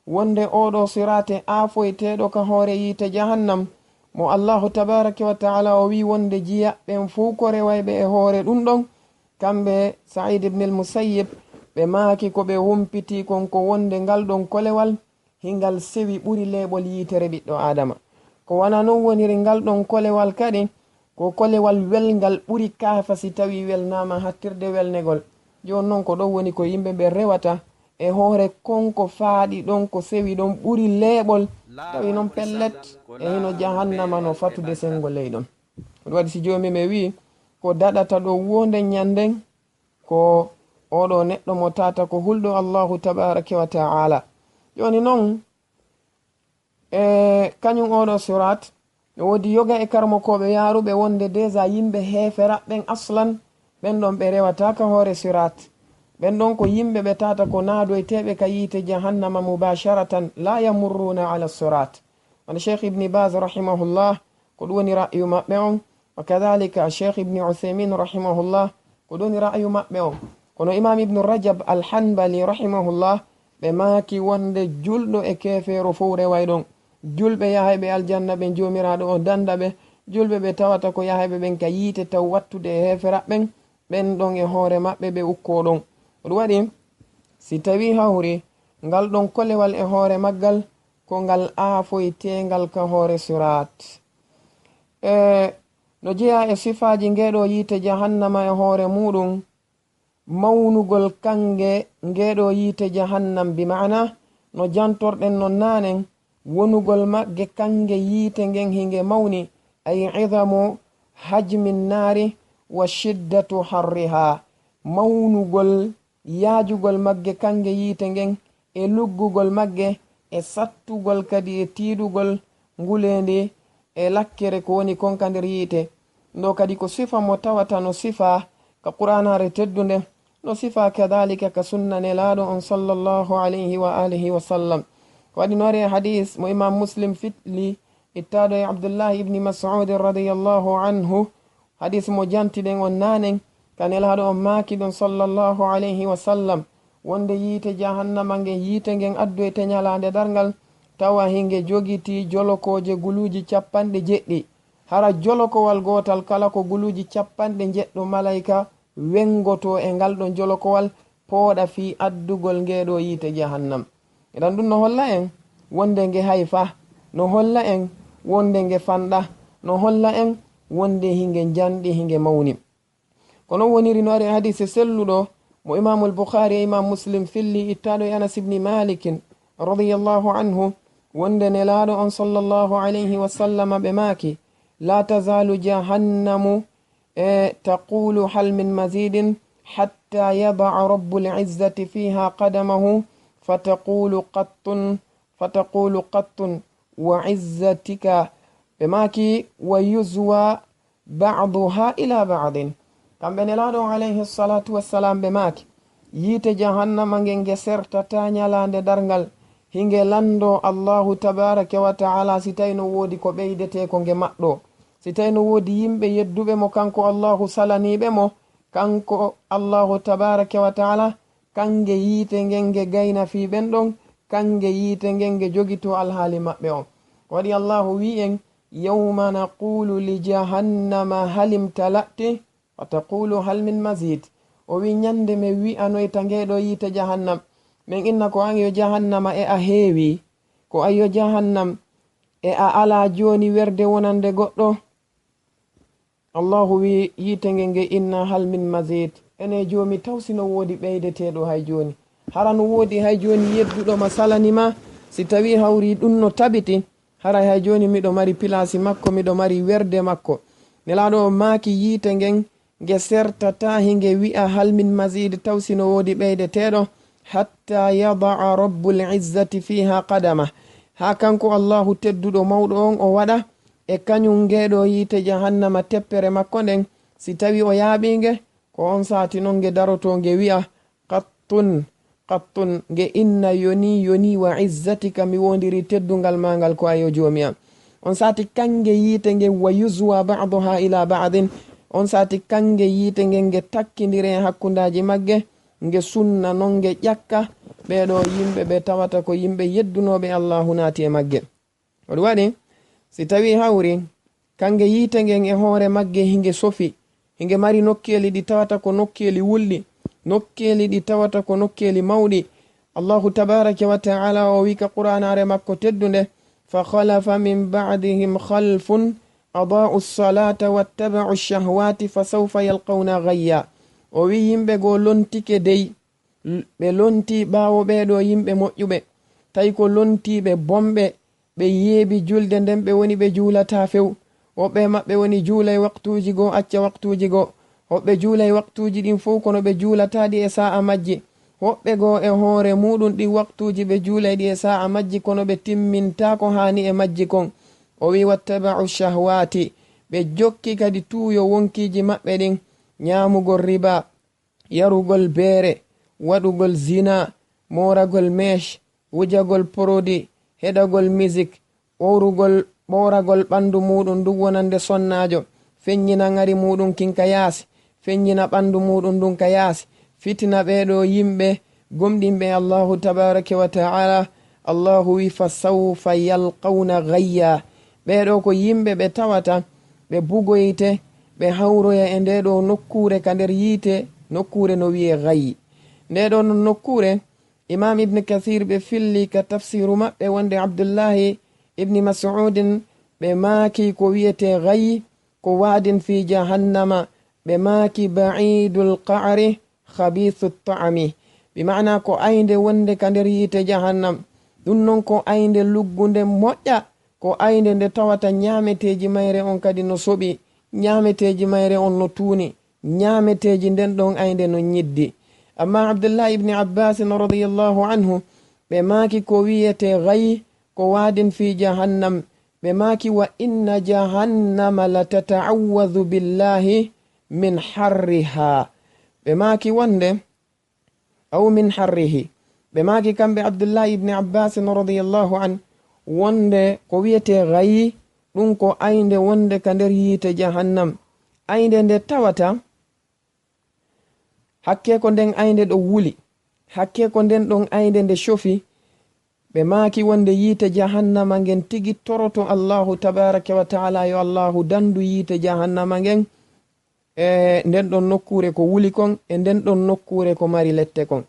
wonde oɗo sirate afoyteɗo ka hoore yiite jahannam mo allahu tabaraka wa ta'ala o wi wonde jiya ɓen fuu ko rewayɓe e hoore ɗum ɗon kamɓe sa'id ibn al-musayyib ɓe maaki ko ɓe wumpiti kon ko wonde ngal ɗon kolewal hingal sewi ɓuri leɓol yiitere ɓiɗɗo adama ko wana non woniri ngal ɗon kolewal kadi ko kolewal welngal ɓuri kaafa si tawi welnama hattirde welnegol joni noon ko ɗon woni ko yimɓe ɓe rewata e hoore konko faaɗi ɗon ko sewi ɗon ɓuri leeɓol tawi noon pellet e hino jahannama no fatude sengo ley ɗon. ɗum waɗi si joomi ɓe wi ko daɗata ɗo wonde ñanden ko oɗo neɗɗo mo tata ko hulɗo allahu tabaraka wa ta'ala. joni noon kañum oɗo surat wodi yoga e karmokoɓe yaruɓe wonde déjà yimɓe hefera ɓen aslan ɓen ɗon ɓe rewataka hoore surat. ɓen ɗon ko yimɓe ɓe tata ko naadoyteɓe ka yiite jahannama mubasharatan la yamurruna ala surat. wona cheikh ibni bas rahimahullah ko ɗum woni ra'yu maɓɓe on, wa kadhalika cheikh ibni uthaymin rahimahullah ko ɗum woni ra'yu maɓɓe on. kono imam ibnu rajab alhanbali rahimahullah ɓe maaki wonde julɗo e kefeero fof reway ɗon. julɓe yahayɓe aljanna ɓe jomiraɗo o danda ɓe, julɓe ɓe tawata ko yahayɓe ɓen ka yiite taw wattude e heferaɓɓen ɓen ɗon e hoore maɓɓe ɓe ukko ɗon. ɗum waɗi si tawi hawri ngal ɗon kolewal e hoore maggal ko ngal aafoytengal ka hoore surat. no jeeya e sifaji ngeɗo yiite jahannama e hoore muɗum, mawnugol kange ngeɗo yiite jahannam bi ma'ana no jantorɗen non nanen wonugol magge kange yiite ngen hinge mawni ay idamu hajmin naari wa shiddatu harriha, mawnugol yaajugol magge kange yiite ngen e luggugol magge e sattugol kadi e tiidugol ngulendi e lakkere ko woni konka nder yiite. ndo kadi ko sifa mo tawata no sifa ka qur'anare teddunde, no sifa kadhalika ka sunna nelaɗo on sallallahu alayhi wa alihi wa sallam. waɗi noore hadis mo imam muslim fitli ittaɗo e abdullahi ibni mas'ud radiyallahu anhu, hadis mo jantiɗen on nanen ka nelaɗo on maaki ɗon sallallahu alayhi wa sallam wonde yiite jahannama ngen yiite ngen addu e teñalande dargal tawa hinge jogiti jolokoje guluji 90. hara jolokowal gotal kala ko guluji 90 malaika wengoto e ngal ɗon jolokowal pooɗa fi addugol ngeɗo yiite jahannam. eɗan ɗum no holla en wonde nge hayfa, no holla en wonde nge fanɗa, no holla en wonde hinge janɗi hinge mawni. kono woniri no ari hadise selluɗo mo imamul bukhari e imam muslim filli ittaɗo e anas ibni malikin radiyallahu anhu wonde nelaɗo on sallallahu alayhi wa sallam ɓe maaki la tazalu jahannamu taqulu hal min mazidin hatta yada'a rabbul izzati fiha qadamahu fataqulu qattun wa izzatika ɓe maaki wa yuzwa ba'duha ila ba'din. kamɓe nelaɗo alayhi salatu wassalam ɓe maaki yiite jahannama ngen nge sertata ñalande dargal hinge lando allahu tabaraka wa ta'ala si tawi no woodi ko ɓeydete ko nge maɗɗo, si tawi no woodi yimɓe yedduɓe mo kanko allahu salaniɓe mo, kanko allahu tabaraka wa ta'ala kange yiite ngen nge gayna fi ɓen ɗon, kange yiite ngen nge jogito alhaali maɓɓe on. waɗi allahu wi en yawma naqulu li jahannama halim talati wa taqulu hal min mazid. o wi ñande mi wi'anoyta ngeɗo yiite jahannam min inna ko an yo jahannama e a heewi, ko an yo jahannam e a ala joni werde wonande goɗɗo. allahu wi yiite nge nge inna hal min mazid, ene jomi tawsino woodi ɓeydeteɗo hay joni. hara no woodi hay joni yedduɗo ma salanima, si tawi hawri ɗum no tabiti hara hay joni miɗo mari pilasi makko, miɗo mari werde makko. nelaɗo o maaki yiite ngen nge sertata hinge wi'a hal min mazid tawsino woodi ɓeydeteɗo hatta yada'a rabbul izzati fiha qadama, ha kanko allahu tedduɗo mawɗo on o waɗa e kañum ngeɗo yiite jahannama teppere makko nden. si tawi o yaaɓinge ko on saati noon nge daroto nge wi'a qattun nge inna yoni wa izzatika mi wondiri teddungal mangal ko ayo jomi am. on saati kange yiite nge wa yuzwa ba'daha ila ba'din, on saati kange yiite nge nge takkindire hakkundaji magge nge sunna non nge ƴakka ɓeɗo yimɓe ɓe tawata ko yimɓe yeddunoɓe allahu naati e magge. oɗum waɗi si tawi hawri kange yiite ngen e hoore magge hinge sofi, hinge mari nokkeli ɗi tawata ko nokkeli wulɗi, nokkeli ɗi tawata ko nokkeli mawɗi. allahu tabaraka wa ta'ala o wi ka qur'anare makko teddunde fa khalafa min ba'dihim khalfun adaa'u as-salata wattaba'u ash-shahawati fasawfa yalqawna ghayya. o wi yimɓe goo lontike dey ɓe lonti ɓaawo ɓeeɗo yimɓe moƴƴuɓe tawi ko lontiɓe bomɓe ɓe yeebi julde nden ɓe woni ɓe juulata few. woɓɓe maɓɓe woni juulay waktuji goo acca waktuji goo, woɓɓe juulay waktuji ɗin fof kono ɓe juulataɗi e sa'a majji, woɓɓe goo e hoore muɗum ɗi waktuji ɓe juulayɗi e sa'a majji kono ɓe timminta ko hani e majji kon. o wi wattaba'u shahwati, ɓe jokki kadi tuuyo wonkiji maɓɓe ɗin, nyamugol riba, yarugol beere, waɗugol zina, moragol mesh, wujagol produit, heɗagol musique, ɓoragol ɓandu muɗum ɗum wonande sonnajo, feññina ngari muɗum kinka yaasi, feññina ɓandu muɗum ɗum ka yaasi, fitina ɓeɗo yimɓe gomɗinɓe Allahu tabaraka wa ta'ala. Allahu wi fa sawfa yalqawna ghayya, ɓeɗo ko yimɓe ɓe tawata ɓe bugoyte ɓe hawroya e ndeɗo nokkure ka nder yiite, nokkure no wiye ghayyi. ndeɗo non nokkure imam ibn kathir ɓe filli ka tafsiru maɓɓe wonde abdullahi ibni mas'udin ɓe maaki ko wiyete ghayyi ko waadin fi jahannama, ɓe maaki ba'idul qa'ri khabithu ta'ami, bi ma'ana ko aynde wonde ka nder yiite jahannam. ɗum non ko aynde luggunde moƴƴa, ko aynde nde tawata nyameteji mayre on kadi no soɓi, nyameteji mayre on no tuuni, nyameteji nden ɗon aynde no ñiddi. amma abdullah ibni abbas radiyallahu anhu ɓe maaki ko wiyete ghayyi ko waadin fi jahannam, ɓe maaki wa inna jahannama la tata'awwadhu billahi min harriha, ɓe maaki wonde aw min harrihi, ɓe maaki kamɓe abdullah ibni abbas radiyallahu an wonde ko wiyete ghayyi ɗum ko aynde wonde ka nder yiite jahannam, aynde nde tawata hakke ko nden aynde ɗo wuli, hakke ko nden ɗon aynde nde shofi. ɓe maaki wonde yiite jahannama ngen tigi toroto Allahu tabaraka wa ta'ala yo Allahu dandu yiite jahannama ngen e nden ɗon nokkure ko wuli kon e nden ɗon nokkure ko mari lette kon.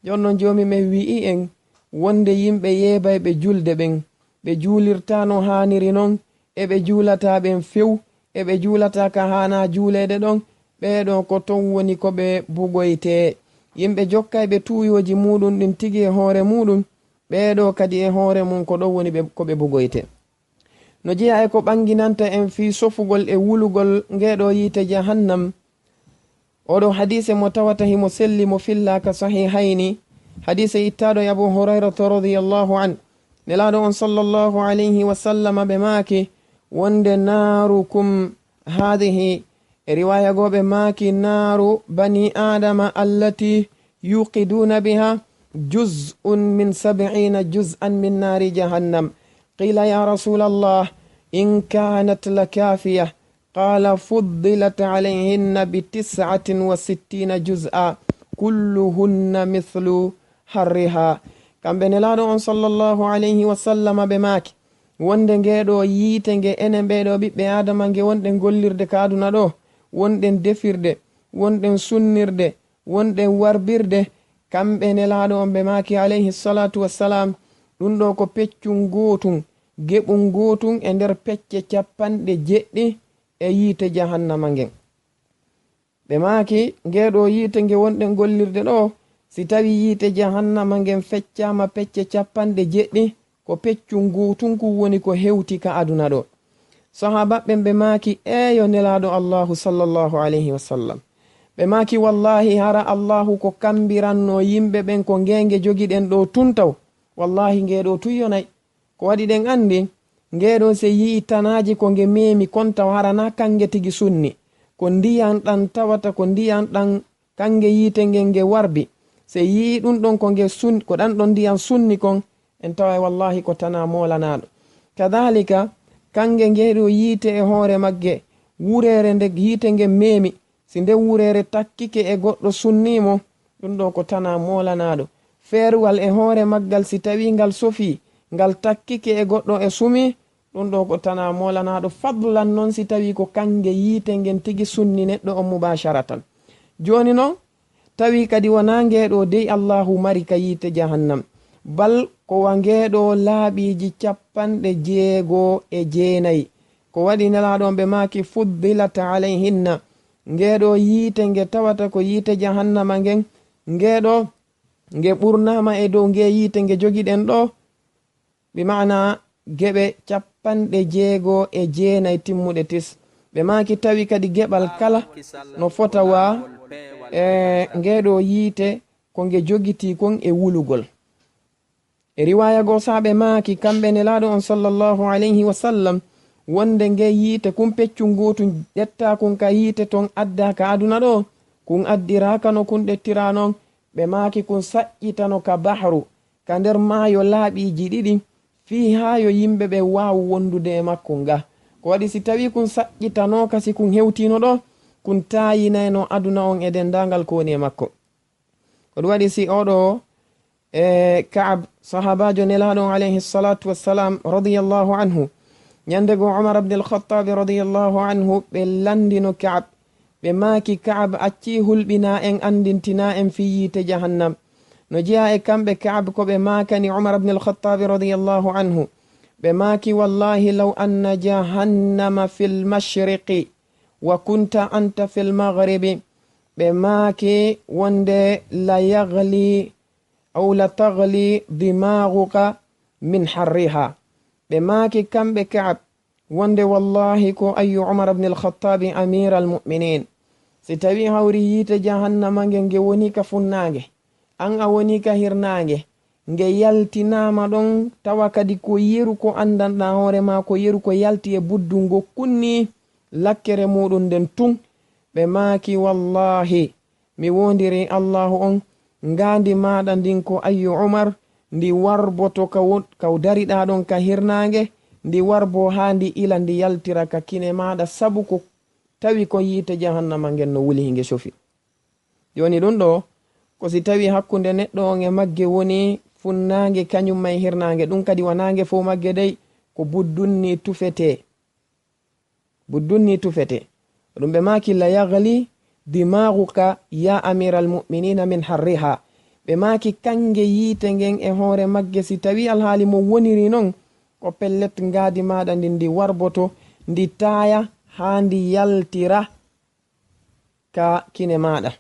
jonnon jomi men wi'i en wonde yimɓe yeebay ɓe julde ɓen, ɓe juulirta no haniri non, e ɓe juulata ɓen few, e ɓe juulata ka hana juulede ɗon, ɓeɗo ko ton woni ko ɓe bugoyte. yimɓe jokkay ɓe tuuyoji muɗum ɗin tigi e hoore muɗum, ɓeɗo kadi e hoore mum ko ɗon woni ko ɓe bugoyte. no jeeya e ko ɓanginanta en fi sofugol e wulugol ngeɗo yiite jahannam, oɗo hadise mo tawata himo selli mo fillaka sahihayni, hadise ittaɗo e abu hurairata radiyallahu an, nelaɗo on sallallahu alayhi wa sallama ɓe maaki wonde narukum hadihi, e riwaya goɓe maaki naru bani adama allati yuqiduna biha juz'un min 70 juz'an min nari jahannam. qila ya rasulallah in kanat lakafiya, qala fuddilat alayhinna bi 69 juz'a kulluhunna mithlu harriha. kamɓe nelaɗo on sallallahu alayhi wa sallama ɓe maaki wonde ngeɗo yiite nge enen ɓeɗo ɓiɓɓe adama nge wonɗen gollirde ka aduna ɗo, wonɗen defirde, wonɗen sunnirde, wonɗen warbirde, kamɓe nelaɗo on ɓe maaki alayhi salatu wassalam ɗum ɗo ko peccum gotum, geɓum gotum e nder pecce 90 e yiite jahannama ngen. ɓe maaki ngeɗo yiite nge wonɗen gollirde ɗo, si tawi yiite jahannama ngen feccama pecce 90 ko peccum gotum ku woni ko hewti ka aduna ɗo. sahabaɓen ɓe maaki eyo nelaɗo allahu sallallahu alayhi wa sallam, ɓe maaki wallahi hara allahu ko kambiranno yimɓe ɓen ko ngenge jogiɗen ɗo tuntaw, wallahi ngeɗo tuyyonayi. ko waɗi ɗen andi ngeɗo se yii tanaji ko nge memi kontaw harana kange tigi sunni, ko ndiyam ɗan tawata, ko ndiyam ɗan kange yiite ngen nge warbi, se yii ɗum ɗon ko nge sunni, ko ɗan ɗon ndiyam sunni kon en tawa wallahi ko tana molanaɗo. kadhalika kange ngeɗo yiite e hoore magge wurere nde yiite nge memi, si nde wurere takkike e goɗɗo sunnimo, ɗum ɗo ko tana molanaɗo. feeruwal e hoore maggal si tawi ngal sofi ngal takkike e goɗɗo e sumi, ɗum ɗo ko tana molanaɗo, fadlan noon si tawi ko kange yiite ngen tigi sunni neɗɗo on mubasharatan. joni noon tawi kadi wona ngeɗo dey allahu mari ka yiite jahannam, bal ko wa ngeɗo laaɓiji 69 ko waɗi nelaɗon ɓe maaki fuddilat alayhinna ngeɗo yiite nge tawata ko yiite jahannama ngen ngeɗo nge ɓurnama e dow nge yiite nge jogiɗen ɗo bi ma'ana geɓe 69 timmuɗe tis ɓe maki tawi kadi geɓal kala no fota wa ngeɗo yiite ko nge jogiti kon e wulugol. e riwaya go saɓe maki kamɓe nelaɗo on sallallahu alayhi wa sallam wonde nge yiite kun peccum gotu ƴetta kun ka yiite ton adda ka aduna ɗo kun addiraka no kun ɗettira non ɓe maki kun saƴƴitano ka bahru ka nder maayo laaɓiji ɗiɗi fi ha yo yimɓe ɓe wawu wondude e makko nga ko waɗi si tawi kun saƴƴitano kasi kun hewtino ɗo kun tayinayno aduna on e dendagal ko woni e makko. ko ɗum waɗi si oɗo Ka'ab sahabajo nelaɗo on alayhi salatu wassalam radiyallahu anhu nyande go Umar ibn al-Khattab radiyallahu anhu ɓe landino Ka'ab ɓe maki Ka'ab acci hulɓina en andintina en fi yiite jahannam no jiya e kamɓe Ka'ab ko ɓe makani Umar ibn al-Khattab radiyallahu anhu ɓe maki wallahi law anna jahannama fil mashriqi wa kunta anta fil maghribi ɓe maki wonde la yaghli aw la taghli dimaghuka min harriha ɓe maki kamɓe Ka'ab wonde wallahi ko ayu Umar ibn al-Khattab amir al-mu'minin si tawi hawri yiite jahannama nge woni ka funnage an a woni ka hirnage nge yaltinama ɗon tawa kadi ko yeru ko andanɗa hoore ma ko yeru ko yalti e buddungo kunni lakkere muɗum nden tun ɓe maki wallahi mi wondiri allahu on ngandi maɗa ndin ko ayu Umar ndi warboto ka dariɗa ɗon ka hirnage ndi warbo ha ndi ila ndi yaltira ka kine maɗa sabu ko tawi ko yiite jahannama ngen no wuli nge sofi. joni ɗum ɗo ko si tawi hakkunde neɗɗo on e magge woni funnage kañum may hirnage ɗum kadi wanage fo magge dey ko buddunni tufete ɗum ɓe maki la yaghli dimaghuka ya amiral mu'minina min harriha ɓe maki kange yiite ngen e hoore magge si tawi alhaali mo woniri non ko pellet ngadi maɗa ndi warboto ndi taya ha ndi yaltira ka kine maɗa.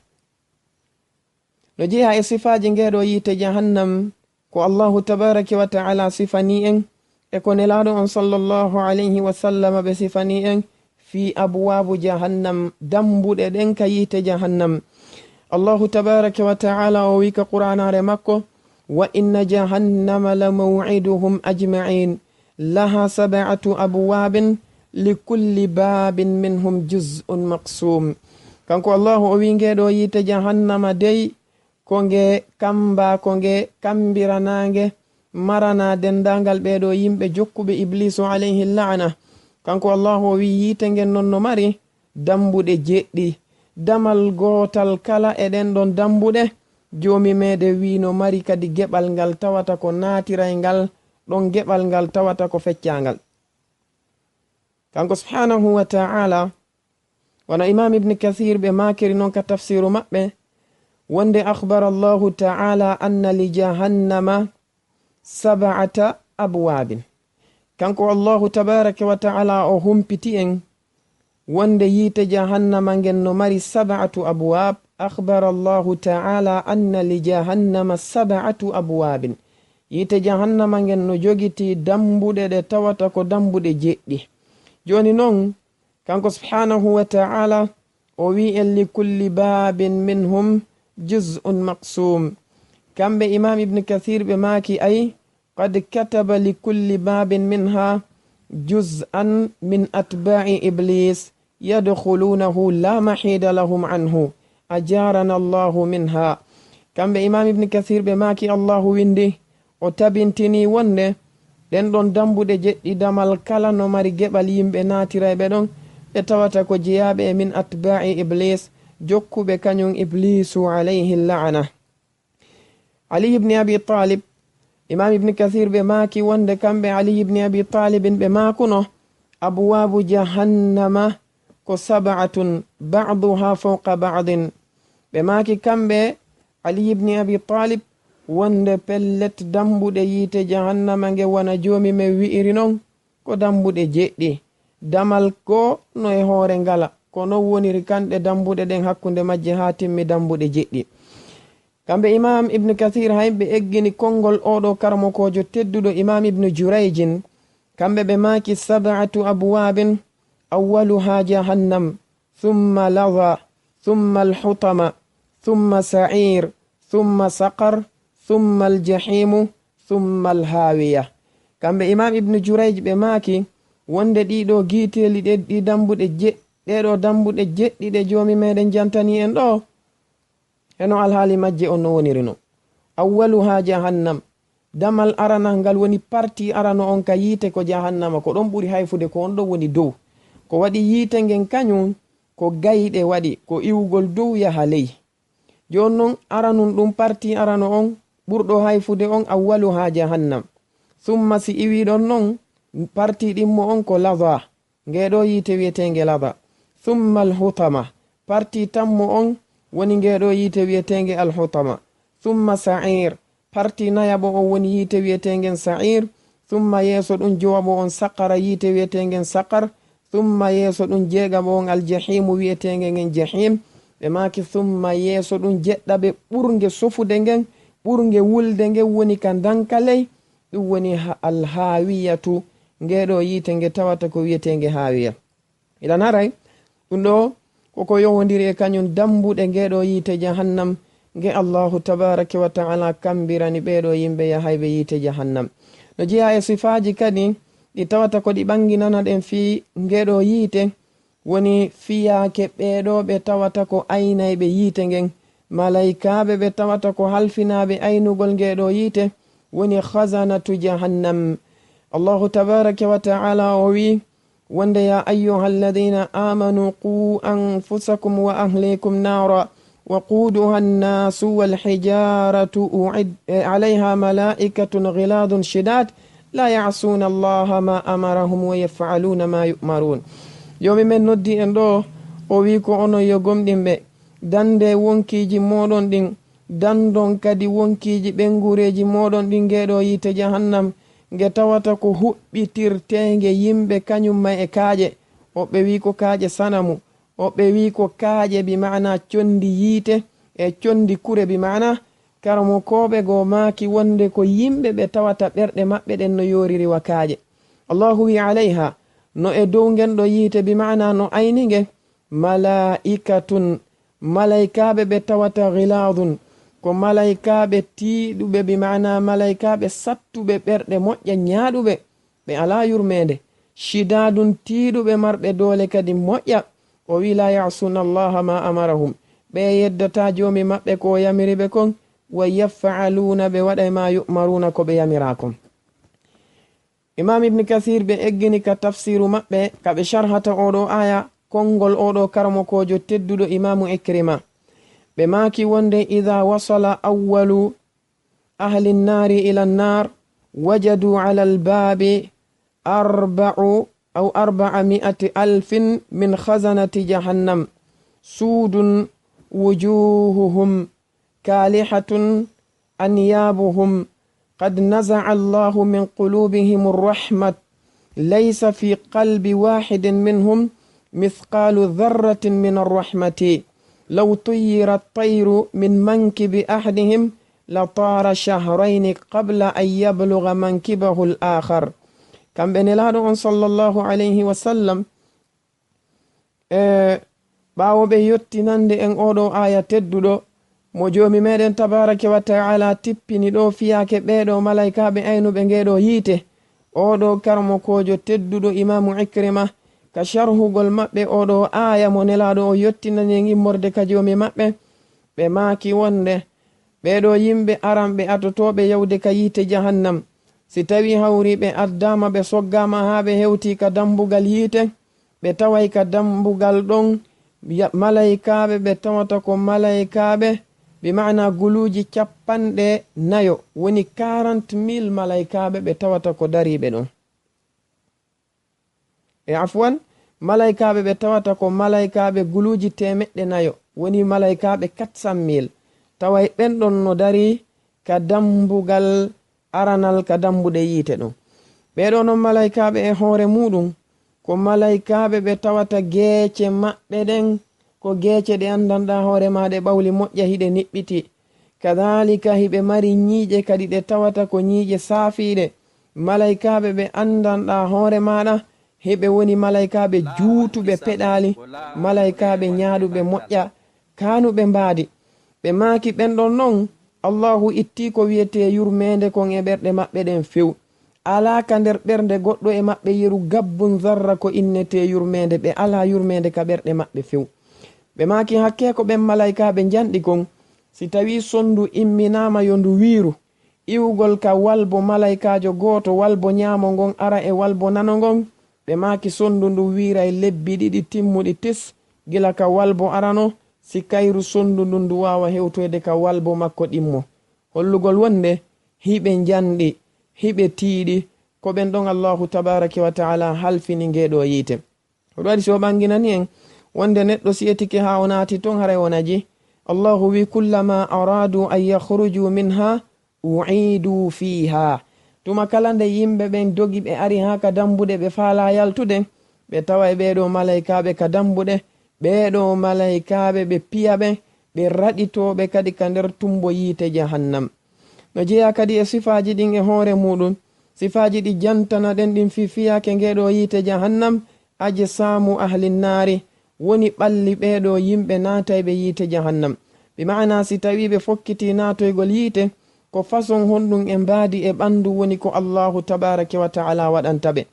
no jeeha e sifaji ngeɗo yiite jahannam ko allahu tabaraka wa ta'ala sifani en e ko nelaɗo on sallallahu alayhi wa sallam ɓe sifani en fi abwabu jahannam dambuɗe ɗen ka yiite jahannam. allahu tabaraka wa ta'ala o wi ka qur'anare makko wa inna jahannama la maw'iduhum ajma'in laha 7 abwabin likulli babin minhum juz'un maqsum. kanko allahu o wi ngeɗo yiite jahannama dey ko nge kamba ko nge kambiranage marana dendangal ɓeɗo yimɓe jokkuɓe iblisu alayhi la'ana. kanko allahu o wi yiite ngen non no mari dambuɗe jeɗɗi damal gotal kala e ɗen ɗon dambuɗe jomi meɗe wi no mari kadi geɓal ngal tawata ko natiray ngal ɗon geɓal ngal tawata ko feccangal. kanko subhanahu wa ta'ala wana imam ibn kathir ɓe makiri non ka tafsiru maɓɓe wonde akhbara allahu ta'ala anna li jahannama 7 abwabin. kanko allahu tabaraka wa ta'ala o humpiti en wonde yiite jahannama ngen no mari 7 abwab. akhbara allahu ta'ala anna li jahannama 7 abwabin yiite jahannama ngen no jogiti dambuɗe ɗe tawata ko dambuɗe jeɗɗi. joni noon kanko subhanahu wa ta'ala o wi en li kulli babin minhum juz'un maqsum. kamɓe imam ibn kathir ɓe maki ay qad kataba li kulli babin minha juz'an min atba'i iblis yadkhulunahu la mahida lahum anhu ajarana allahu minha. kamɓe imam ibn kathir ɓe maki allahu windi o tabintini wonde ɗen ɗon dambuɗe jeɗɗi damal kala no mari geɓal yimɓe natirayɓe ɗon ɓe tawata ko jeyaɓe e min atba'i iblis jokkuɓe kañum iblisu alayhi la'ana. ali ibn abi talib imam ibn kathir ɓe maki wonde kamɓe ali ibn abi talibin ɓe makuno abwabu jahannama ko 7 ba'duha fawqa ba'din. ɓe maki kamɓe ali ibn abi talib wonde pellet dambuɗe yiite jahannama nge wona jomi men wi'iri non ko dambuɗe jeɗɗi damal ko no e hoore ngala ko non woniri kanɗe dambuɗe ɗen hakkunde majje ha timmi dambuɗe jeɗɗi. kamɓe imam ibnu kathir hayɓe eggini konngol oɗo karmokojo tedduɗo imam ibnu jurayjin, kamɓe ɓe maki 7 abwabin awwaluha jahannam thumma laza thumma alhutama thumma sa'ir thumma saqar thumma aljahimu thumma alhawiya. kamɓe imam ibnu jurayj ɓe maki wonde ɗiɗo giiteli ɗi dambuɗe ɗeɗo dambuɗe jeɗɗiɗe jomi meɗen jantani en ɗo, eno alhaali majje on no woniri no. awwaluha jahannam, damal arana ngal woni parti arano on ka yiite ko jahannama, ko ɗon ɓuri hayfude, ko on ɗo woni dow. ko waɗi yiite ngen kañum ko gayɗe waɗi, ko iwgol dow yaha ley. jon non aranum ɗum parti arano on ɓurɗo hayfude on awwaluha jahannam. summa si iwiɗon non parti ɗimmo on ko laza, ngeɗo yiite wiyetenge laza. summa alhutama, parti tammo on woni ngeɗo yiite wiyetenge alhutama. summa sa'ir, parti nayabo on woni yiite wiyetengen sa'ir. summa yeeso ɗum jowabo on saqara, yiite wiyetengen saqar. summa yeeso ɗum jeegabo on aljahimu wiyetenge ngen jahim. ɓe maki summa yeeso ɗum jeɗɗaɓe ɓurge sofude ngen, ɓurge wulde ngen woni ka dankaley, ɗum woni alhawiyatu, ngeɗo yiite nge tawata ko wiyetenge hawiya. iɗan haray ɗum ɗo koko yowodiri e kañum dambuɗe ngeɗo yiite jahannam nge allahu tabaraka wa taala kambirani ɓeɗo yimɓe yahayɓe yiite jahannam. no jeeya e sifaji kadi ɗi tawata ko ɗi ɓanginana ɗen fi ngeɗo yiite, woni fiyake ɓeɗo ɓe tawata ko aynayɓe yiite ngen, malaikaɓe ɓe tawata ko halfinaɓe aynugol ngeɗo yiite, woni khazanatu jahannam. allahu tabaraka wa taala o wi wonde ya ayyuha alladina amanu qu anfusakum wa ahlikum nara waquduha annasu walhijaratu alayha malaikatun ghiladun shidad la ya'suna allaha ma amarahum wa yaf'aluna ma yu'marun. yomi men noddi en ɗo o wi ko onon yo gomɗinɓe, dande wonkiji moɗon ɗin, dandon kadi wonkiji ɓengureji moɗon ɗin ngeɗo yiite jahannam, nge tawata ko huɓɓitirtenge yimɓe kañumma e kaaƴe. oɓe wi ko kaaƴe sanamu, oɓe wi ko kaaƴe bi mana condi yiite e condi kure, bi mana karamo koɓe go maaki wonde ko yimɓe ɓe tawata ɓerɗe maɓɓe ɗen no yoriri wa kaaƴe. allahu wi alayha, no e dow ngen ɗo yiite bi mana no aynige, malaikatun, malaikaɓe ɓe tawata ghiladun, ko malaikaɓe tiiɗuɓe, bi mana malaikaɓe sattuɓe ɓerɗe moƴƴa ñaaɗuɓe, ɓe ala yurmede. shidadun, tiiɗuɓe marɓe doole kadi moƴƴa. o wi la ya'suna allaha ma amarahum, ɓe yeddata jomi maɓɓe ko yamiriɓe kon, wa yaf'aluna, ɓe waɗa ma yu'maruna, ko ɓe yamira kon. imam ibn kathir ɓe eggini ka tafsiru maɓɓe kaɓe sharhata oɗo aya konngol oɗo karmokojo tedduɗo imamu ikrima. ɓe maki wonde idha wasala awwalu ahli nnari ila nnar wajadu ala albabi 400,000 min khazanati jahannam sudun wujuhuhum kalihatun anyabuhum qad naza'a allahu min qulubihim arrahmat laysa fi qalbi wahidin minhum mithqalu dharratin min arrahmati law tuyyira at-tayru min mankibi ahadihim latara shahrayn qabla an yablugha mankibahu al-akhar. kamɓe nelaɗo on sallallahu alayhi wa sallam ɓawo ɓe yottinande en oɗo aya tedduɗo mo jomi meɗen tabaraka wa ta'ala tippini ɗo fiyake ɓeɗo malaikaɓe aynuɓe ngeɗo yiite. oɗo karmokojo tedduɗo imamu ikrima ka sharhugol maɓɓe oɗo aya mo nelaɗo o yottinani en immorde ka jomi maɓɓe, ɓe maki wonde ɓeɗo yimɓe aranɓe atotoɓe yawde ka yiite jahannam, si tawi hawri ɓe addama ɓe soggama ha ɓe hewti ka dambugal yiite, ɓe taway ka dambugal ɗon malaikaɓe ɓe tawata ko malaikaɓe bi mana guluji 40 woni 40,000 malaikaɓe ɓe tawata ko dariɓe ɗon. e afwan, malaikaɓe ɓe tawata ko malaikaɓe guluji 100 woni malaikaɓe 400,000 taway ɓenɗon no dari ka dambugal aranal, ka dambuɗe yiite ɗon. ɓeɗo non malaikaɓe e hoore muɗum ko malaikaɓe ɓe tawata geece maɓɓe ɗen ko geece ɗe andanɗa hoore maɗe ɓawli moƴƴa hiɗe niɓɓiti. kadhalika hiɓe mari ñiiƴe kadi ɗe tawata ko ñiiƴe saafiɗe. malaikaɓe ɓe andanɗa hoore maɗa heɓe woni malaikaɓe juutuɓe peɗali, malaikaɓe ñaaɗuɓe moƴƴa, kanuɓe mbaadi. ɓe maaki ɓenɗon non allahu itti ko wiyete yurmede kon e ɓerɗe maɓɓe ɗen few. alaka nder ɓernde goɗɗo e maɓɓe yeru gabbun zarra ko innete yurmede. ɓe ala yurmede ka ɓerɗe maɓɓe few. ɓe maaki hakke ko ɓen malaikaɓe janɗi kon si tawi sondu imminama yo ndu wiiru, iwgol ka walbo malaikajo goto, walbo ñamo ngon ara e walbo nano ngon, ɓe maaki sondu ndu wiiray lebbi ɗiɗi timmuɗi tis gila ka walbo arano, si kayru sondu ndun ndu wawa hewtoyde ka walbo makko ɗimmo. hollugol wonde hiɓe janɗi, hiɓe tiiɗi ko ɓen ɗon allahu tabaraka wa taala halfini ngeɗo yiite. oɗo waɗi si o ɓanginani en wonde neɗɗo siyetike ha o naati ton haray wonaji allahu wi kullama aradu an yahruju minha uidu fiha. tuma kala nde yimɓe ɓen dogi ɓe ari ha ka dambuɗe ɓe faala yaltude, ɓe tawa ɓeɗo malaikaɓe ka dambuɗe, ɓeɗo malaikaɓe ɓe piyaɓe, ɓe raɗitoɓe kadi ka nder tumbo yiite jahannam. no jeeya kadi e sifaji ɗin e hoore muɗum, sifaji ɗi jantana ɗen ɗin fifiyake ngeɗo yiite jahannam. aje saamu ahlinnari woni ɓalli ɓeɗo yimɓe naatayɓe yiite jahannam. bi ma'ana si tawi ɓe fokkiti naatoygol yiite ko façon honɗum e mbaadi e ɓandu woni ko allahu tabaraka wa taala waɗantaɓe.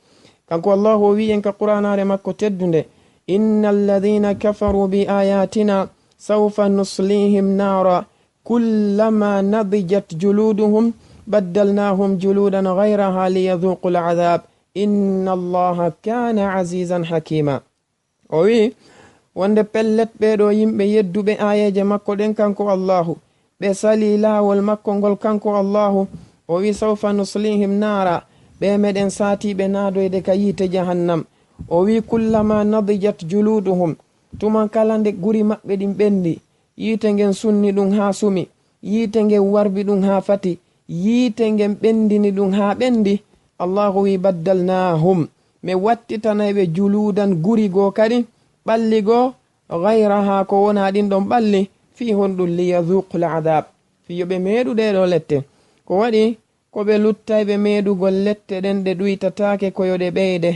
kanko allahu o wi en ka qur'anare makko teddunde, inna alladhina kafaru bi ayatina sawfa nuslihim nara kullama nadijat juluduhum baddalnahum juludan ghayraha liyadhuqu al'adhab inna allaha kana azizan hakima. o wi wonde pellet ɓeɗo yimɓe yedduɓe ayeje makko ɗen kanko allahu, ɓe sali laawol makko ngol kanko allahu, o wi sawfa nuslihim nara, ɓe meɗen saatiɓe naadoyde ka yiite jahannam. o wi kullama nadijat juluduhum, tuma kala nde guri maɓɓe ɗin ɓendi, yiite ngen sunni ɗum ha sumi, yiite ngen warbi ɗum ha fati, yiite ngen ɓendini ɗum ha ɓendi, allahu wi baddalnahum, mi wattitanayɓe juludan guri goo kadi ɓalli goo gayraha ko wona ɗin ɗon ɓalli fi honɗum liyadhuqu l'adab, fiyoɓe meeɗuɗeɗo lette. ko waɗi ko ɓe luttayɓe meeɗugol lette ɗen ɗe ɗuytatake koyoɗe ɓeyde.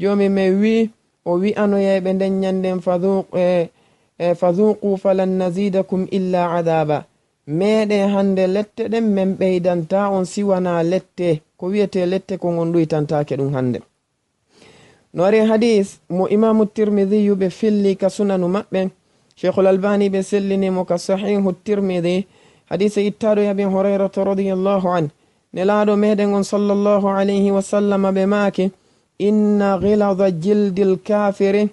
jomi men wi o wi'anoyayɓe nden ñanden fadhuqu falan nazidakum illa adaba, meeɗe hande lette ɗen men ɓeydanta on siwana lette, ko wiyete lette kon on ɗuytantake ɗum hande. no wari hadis mo imamu tirmidhi ɓe filli ka sunanu maɓɓe, cheikhul albani ɓe sellinimo ka sahihu tirmidhi, hadise ittaɗo abi hurairata radiyallahu an, nelaɗo meɗen on sallallahu alayhi wa sallam ɓe maaki, inna ghilada jildi lkafiri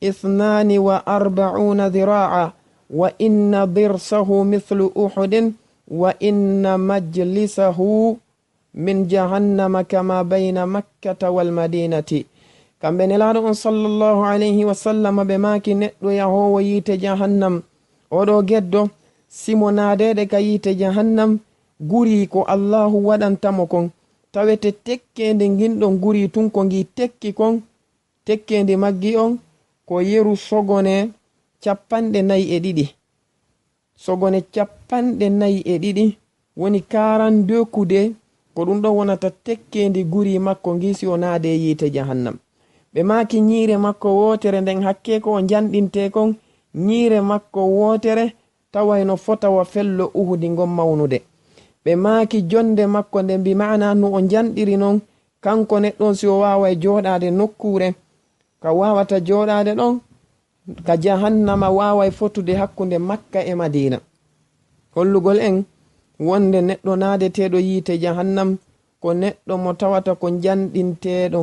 42 dhira'a wa inna dirsahu mithlu uhudin wa inna majlisahu min jahannama kama bayna makkata wal madinati. kamɓe nelaɗo on sallallahu alayhi wa sallam ɓe maaki neɗɗo yahowo yiite jahannam, oɗo geddo simonadeɗe ka yiite jahannam guri ko allahu waɗantamo kon, tawete tekkende ginɗon guri tun ko gi tekki kon, tekkende maggi on ko yeru sogone 42, sogone 42 woni 42 kude, ko ɗum ɗon wonata tekkende guri makko gisi o naade yiite jahannam. ɓe maaki ñiire makko wotere nden hakke ko o janɗinte kon, ñiire makko wotere tawayno fotawa fello uhudi ngon mawnude. ɓe maaki jonde makko nden bi ma'ana no o janɗiri non, kanko neɗɗon si o waway joɗade nokkure ka wawata joɗade ɗon, ka jahannama waway fotude hakkunde makka e madina. hollugol en wonde neɗɗo naadeteɗo yiite jahannam ko neɗɗo mo tawata ko janɗinteɗo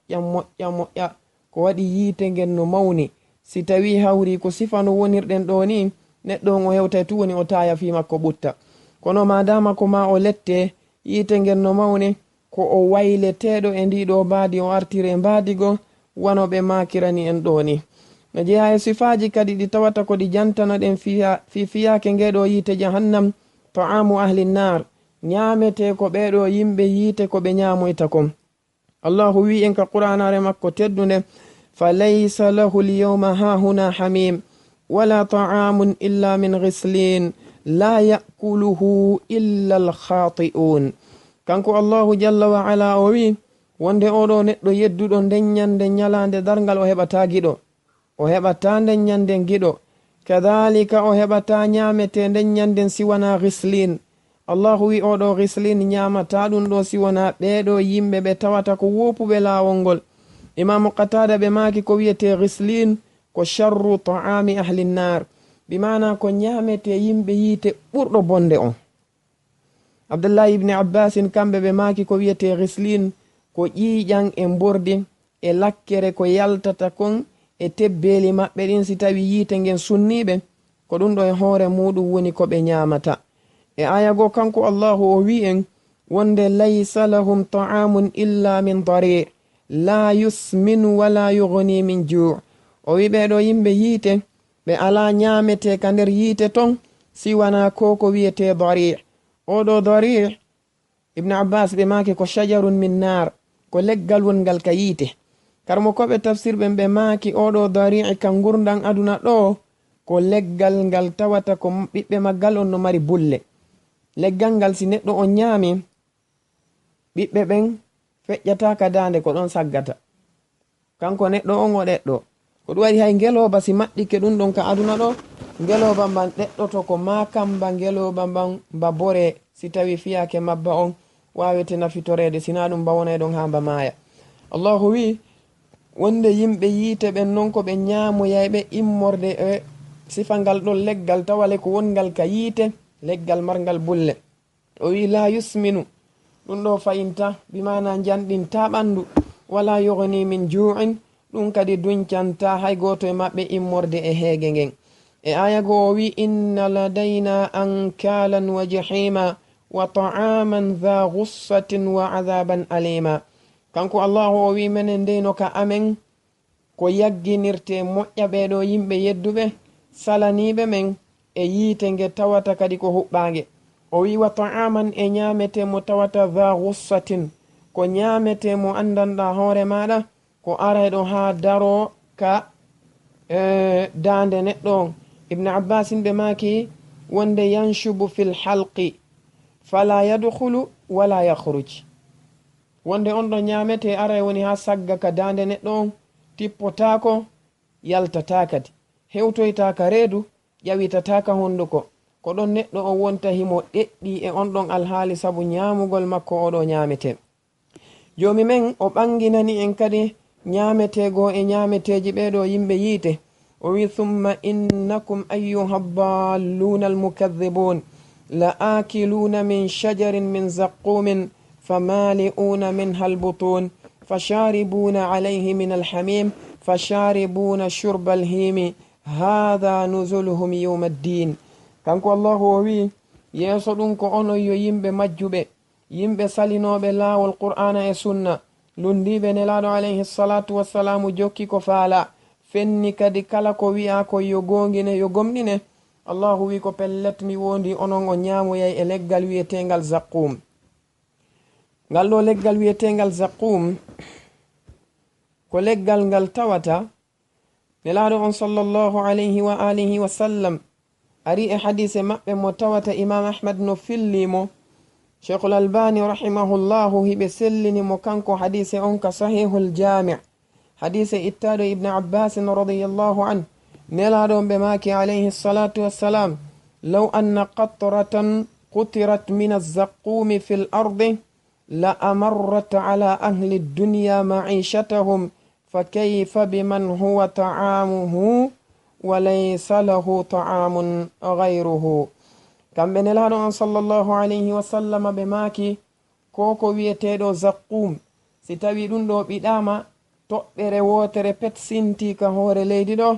moƴƴa ko waɗi yiite ngen no mawni. si tawi hawri ko sifa no wonirɗen ɗo ni, neɗɗo on o hewtay tu woni o taya fi makko ɓutta. kono madama ko ma o lette yiite ngen no mawni, ko o wayleteɗo e ndiɗo mbaadi o artire mbaadigo wanoɓe makirani en ɗo ni. no jeeya e sifaji kadi ɗi tawata ko ɗi jantana ɗen fifiyake ngeɗo yiite jahannam, ta'amu ahli nnar, ñamete ko ɓeɗo yimɓe yiite ko ɓe ñamoyta kon. allahu wi en ka qur'anare makko teddunde, فليس له اليوم هاهنا حميم ولا طعام إلا من غسلين لا يأكله إلا الخاطئون. kanko allahu jalla wa ala o wi wonde oɗo neɗɗo yedduɗo nden ñande ñalande dargal o heɓata giɗo, o heɓata nden ñanden giɗo, kadhalika o heɓata ñamete nden ñanden siwana ghislin. allahu wi oɗo ghislin ñamata ɗum ɗo siwana ɓeɗo yimɓe ɓe tawata ko wopuɓe lawol ngol. imamu qatada ɓe maki ko wiyete ghislin ko sharru ta'ami ahli nnar, bimana ko ñamete yimɓe yiite ɓurɗo bonde on. abdullahi ibni abbasin kamɓe ɓe maki ko wiyete ghislin ko ƴiƴan e mbordi e lakkere ko yaltata kon e tebbeli maɓɓe ɗin si tawi yiite ngen sunniɓe, ko ɗum ɗo e hoore muɗum woni ko ɓe ñamata. e aya go kanko allahu o wi en wonde laysa lahum ta'amun illa min dari la yusminu wala yughni min ju'. o wi ɓeɗo yimɓe yiite ɓe ala ñamete ka nder yiite ton siwana ko wiyete dari. oɗo dari ibn abbas ɓe maki ko shajarun min nar, ko leggal wongal ka yiite. karmo koɓe tafsir ɓen ɓe maki oɗo dari ka gurdan aduna ɗo ko leggal ngal tawata ko ɓiɓɓe maggal on no mari bulle. leggal ngal si neɗɗo on ñami ɓiɓɓe ɓen feƴƴata ka dande ko ɗon saggata, kanko neɗɗo on o ɗeɗɗo. ko ɗum waɗi hay ngeloba si maɗɗike ɗum ɗon ka aduna ɗo, ngeloba mban ɗeɗɗoto ko makamba ngeloba mban mba bore si tawi fiyake mabba on wawete nafitorede, sina ɗum bawonay ɗon ha mba maya. allahu wi wonde yimɓe yiite ɓen non ko ɓe ñamoyayɓe immorde e sifangal ɗon leggal tawale ko wongal ka yiite, leggal margal bulle. o wi la yusminu, ɗum ɗo fayinta bimana janɗinta ɓandu, wala yughni min ju'in, ɗum kadi duncanta hay goto e maɓɓe immorde e heege ngen. e aya go o wi inna ladayna ankalan wa jahima wa ta'aman dha ghussatin wa adhaban alima. kanko allahu o wi menen ndeyno ka amen ko yagginirte moƴƴa ɓeɗo yimɓe yedduɓe salaniɓe men e yiite nge tawata kadi ko huɓɓange. o wi wa ta'aman e ñamete mo tawata dha ghussatin, ko ñamete mo andanɗa hoore maɗa ko arayɗo ha daro ka dande neɗɗo. ibn abbasin ɓe maki wonde yanshubu fil halqi fala yadkhulu wala yakhruj, wonde on ɗo ñamete aray woni ha sagga ka dande neɗɗo on, tippotako yaltata kadi, hewtoytaka reedu, ƴawitataka honduko, ko ɗon neɗɗo o wonta himo ɗeɗɗi e on ɗon alhaali sabu ñamugol makko oɗo ñamete. jomi men o ɓanginani en kadi ñametego e ñameteji ɓeɗo yimɓe yiite. o wi thumma innakum ayyuha dalluna almukadhibun la akiluna min shajarin min zaqumin famali'una minha albutun fasharibuna alayhi min alhamim fasharibuna shurba alhimi hadha nuzuluhum yawma ddin. kanko allahu o wi yeeso ɗum ko onon yo yimɓe majjuɓe, yimɓe salinoɓe laawol qur'ana e sunna, lundiɓe nelaɗo alayhi salatu wassalamu jokki ko faala, fenni kadi kala ko wi'a ko yo gongine yo gomɗine. allahu wi ko pellet mi wondi onon o ñamoyay e leggal wiyetengal zaqum. ngal ɗo leggal wiyetengal zaqum ko leggal ngal tawata nelaɗo on sallallahu alayhi wa alihi wa sallam ari e hadise maɓɓe mo tawata imam ahmad no fillimo. cheikhul albani rahimahullahu hiɓe sellini mo kanko hadise on ka sahihul jami', hadise ittaɗo ibne abbasin radiyallahu an. nelaɗon ɓe maki alayhi salatu wassalam law anna qatratan qutirat min azzaqumi fi l ardi la amarrat ala ahli dunya ma'ishatahum fa kayfa biman huwa ta'amuhu wa laysa lahu ta'amun ghayruhu. kamɓe nelaɗo on sallallahu alayhi wa sallam ɓe maki ko wiyeteɗo zaqum, si tawi ɗum ɗo ɓiɗama toɓɓere wotere pet sinti ka hoore leydi ɗo,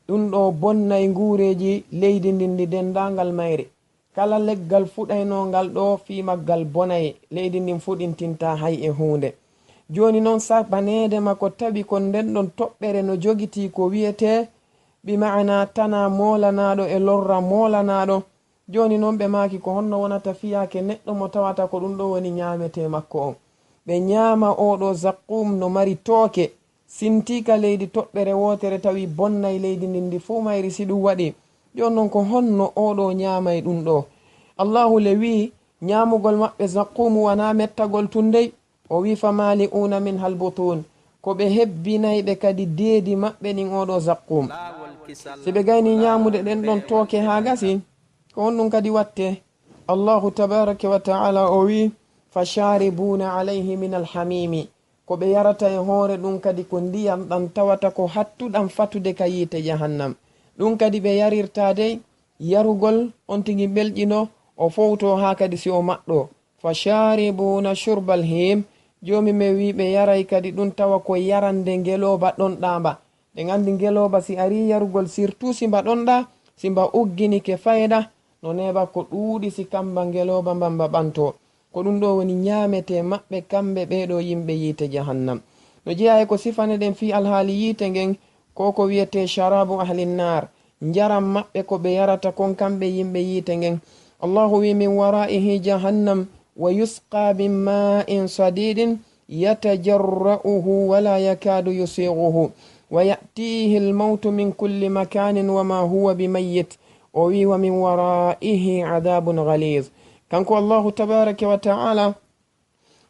ɗum ɗo bonnay ngureji leydi ndindi dendangal mayre. kala leggal fuɗaynongal ɗo fimaggal bonay, leydi ndin fuɗintinta hay e hunde. joni noon sabanede makko taɓi ko nden ɗon toɓɓere no jogiti ko wiyete bi ma'ana tana molanaɗo e lorra molanaɗo. joni noon ɓe maki ko honno wonata fiyake neɗɗo mo tawata ko ɗum ɗo woni ñamete makko on. ɓe ñama oɗo zaqum no mari tooke, sintika leydi toɓɓere wotere tawi bonnay leydi ndindi fuu mayri si ɗum waɗi jon non ko honno oɗo ñamay ɗum ɗo. allahu le wi ñamugol maɓɓe zakkumu wana mettagol tundey o wi famali'una min halbutun ko ɓe hebbinayɓe kadi deedi maɓɓe ɗin oɗo zakkum. si ɓe gayni ñamude ɗen ɗon tooke ha gasi ko on ɗum kadi watte. allahu tabaraka wa taala o wi fasharibuna alayhi min alhamimi ko ɓe yarata e hoore ɗum kadi ko ndiyam ɗam tawata ko hattuɗam fatude ka yiite jahannam. ɗum kadi ɓe yarirta dey yarugol on tigi belƴino o fowto ha kadi si o maɗɗo. fasharibuna shurbal him jomi me wi ɓe yaray kadi ɗum tawa ko yarande ngeloba ɗon ɗamba. ɓe gandi ngeloba si ari yarugol surtout simba ɗonɗa simba ugginike fayda no neba ko ɗuuɗi si kamba ngeloba mbamba ɓanto ko ɗum ɗo woni ñamete maɓɓe kamɓe ɓeɗo yimɓe yiite jahannam. no jeeya ko sifane ɗen fi alhaali yiite ngen ko ko wiyete sharabu ahlinnar njaram maɓɓe ko ɓe yarata kon kamɓe yimɓe yiite ngen. allahu wi min waraihi jahannam wa yusqa min ma'in sadidin yatajarra'uhu wala yakadu yusighuhu wa ya'tihi almautu min kulli makanin wama huwa bimayyit o wi wa min waraihi adabun ghaliz. kanko allahu tabaraka wa ta'ala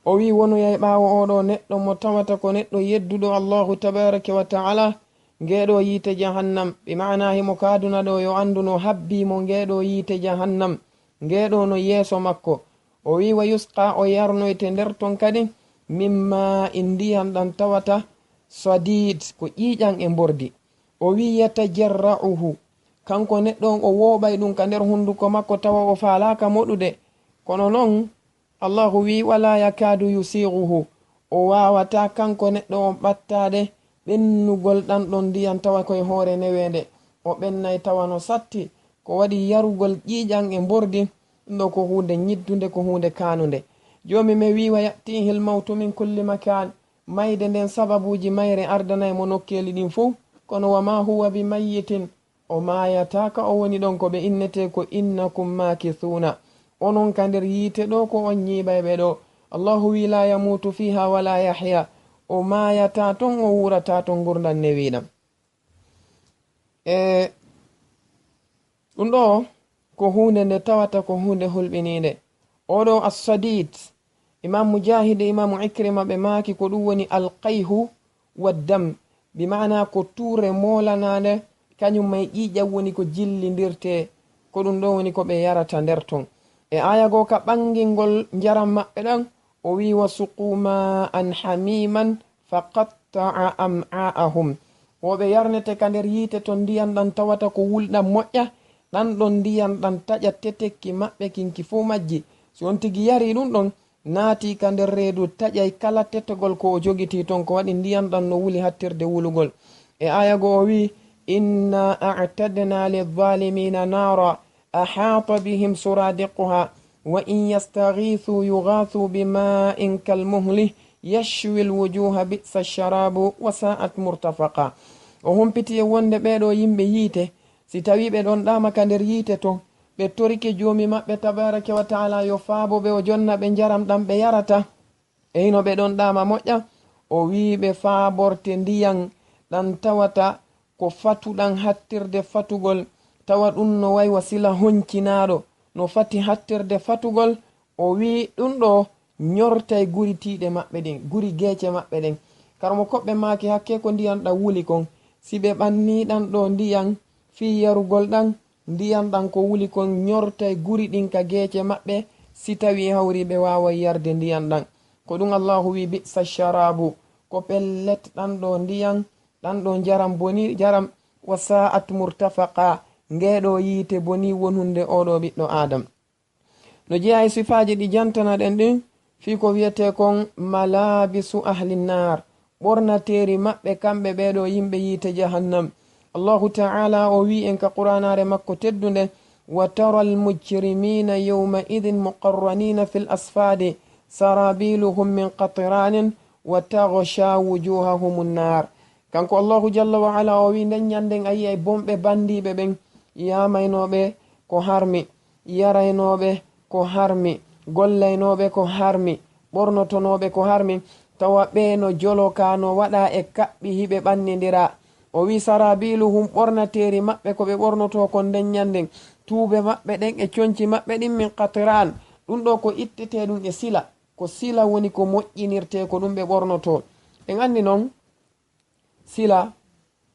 o wi wonoyay ɓawo oɗo neɗɗo mo tawata ko neɗɗo yedduɗo allahu tabaraka wa ta'ala ngeɗo yiite jahannam ɓe mana himo kaduna ɗo yo anduno habbimo ngeɗo yiite jahannam ngeɗo no yeeso makko. o wi wa yusqa o yarnoyte nder ton kadi mimma indiyam ɗam tawata sadid ko ƴiƴan e mbordi. o wi yatajarra'uhu kanko neɗɗo o woɓay ɗum ka nder hunduko makko tawa o falaka moɗude kono noon allahu wi wala yakadu yusighuhu o wawata kanko neɗɗo on ɓattade ɓennugol ɗan ɗon ndiyam tawa koye hoore newede o ɓennay tawa no satti ko waɗi yarugol ƴiƴan e mbordi ɗo ko hunde ñiddude ko hunde kanude. jomi me wi wa ya'tihi almautu min kulli makan mayde nden sababuji mayre ardanay mo nokkeli ɗin fuu kono wama huwa bimayyitin o mayataka o woni ɗon ko ɓe innete ko innakum makithuna onon ka nder yiite ɗo ko on ñiɓayɓe ɗo. allahu wi la yamutu fiha wala yahya o mayata ton o wurata ton gurdan newiɗam. ɗum ɗo ko hunde nde tawata ko hunde hulɓinide. oɗo assadid imam mujahid imam ikrima ɓe maki ko ɗum woni alqayhu waddam bi mana ko ture molanade kañum may ƴiƴam woni ko jillidirte ko ɗum ɗo woni ko ɓe yarata nder ton. e aya go ka ɓangingol njaram maɓɓe ɗan o wi wa suquma an hamiman faqatta'a am'a'ahum woɓe yarnete ka nder yiite ton ndiyam ɗan tawata ko wulɗam moƴƴa ɗan ɗon ndiyam ɗan taƴa tetekki maɓɓe kinki fuu majji. si on tigi yari ɗum ɗon naati ka nder reedu taƴay kala tettegol ko o jogiti ton ko waɗi ndiyam ɗan no wuli hattirde wulugol. e aya go o wi inna a'tadna lidhalimina nara ahata bihim suradiquha wa in yastaghithu yughathu bima'in kalmuhli yashwi alwujuha bi'sa ash-sharabu wa sa'at murtafaqa. o humpiti e wonde ɓeɗo yimɓe yiite si tawi ɓe ɗon ɗama ka nder yiite ton ɓe torike joomi maɓɓe tabaraka wa ta'ala yo faabo ɓe o jonna ɓe njaram ɗam ɓe yarata e hino ɓe ɗon ɗama moƴƴa o wi ɓe faaborte ndiyan ɗan tawata ko fatuɗan hattirde fatugol tawa ɗum no way wasila honcinaɗo no fati hattirde fatugol. o wi ɗum ɗo ñortay guri tiiɗe maɓɓe ɗin guri geece maɓɓe ɗen karmo koɓɓe maaki hakke ko ndiyan ɗan wuli kon si ɓe ɓanniɗan ɗo ndiyan fi yarugol ɗan ndiyan ɗan ko wuli kon ñortay guri ɗin ka geece maɓɓe si tawi hawri ɓe waway yarde ndiyan ɗan ko ɗum allahu wi bi'sa sharabu ko pellet ɗan ɗo ndiyan ɗan ɗo jaram boni jaram wa sa'at murtafaqa ngeɗo yiite boni wonunde oɗo ɓiɗɗo adam. no jeeya e sifaji ɗi jantana ɗen ɗin fi ko wiyete kon malabisu ahlinnar ɓornateri maɓɓe kamɓe ɓeɗo yimɓe yiite jahannam. allahu ta'ala o wi en ka qur'anare makko teddunde wa tara almujrimina yawma idin muqarranina fil asfadi sarabiluhum min qatranin wa taghsha wujuhahum an-nar. kanko allahu jalla wa ala o wi nden ñanden ayi ay bomɓe bandiɓe ɓen yamaynoɓe ko harmi yaraynoɓe ko harmi gollaynoɓe ko harmi ɓornotonoɓe ko harmi tawa ɓeeno jolokano waɗa e kaɓɓi hiɓe ɓannidira. O wi sarabiluhum ɓornateri maɓɓe ko ɓe ɓornoto ko nden nyanden, tuube maɓɓe ɗen e conci maɓɓe ɗin min qatiran. ɗum ɗo ko ittete ɗum e sila, ko sila woni ko moƴƴinirte ko ɗum ɓe ɓornoto. en andi noon sila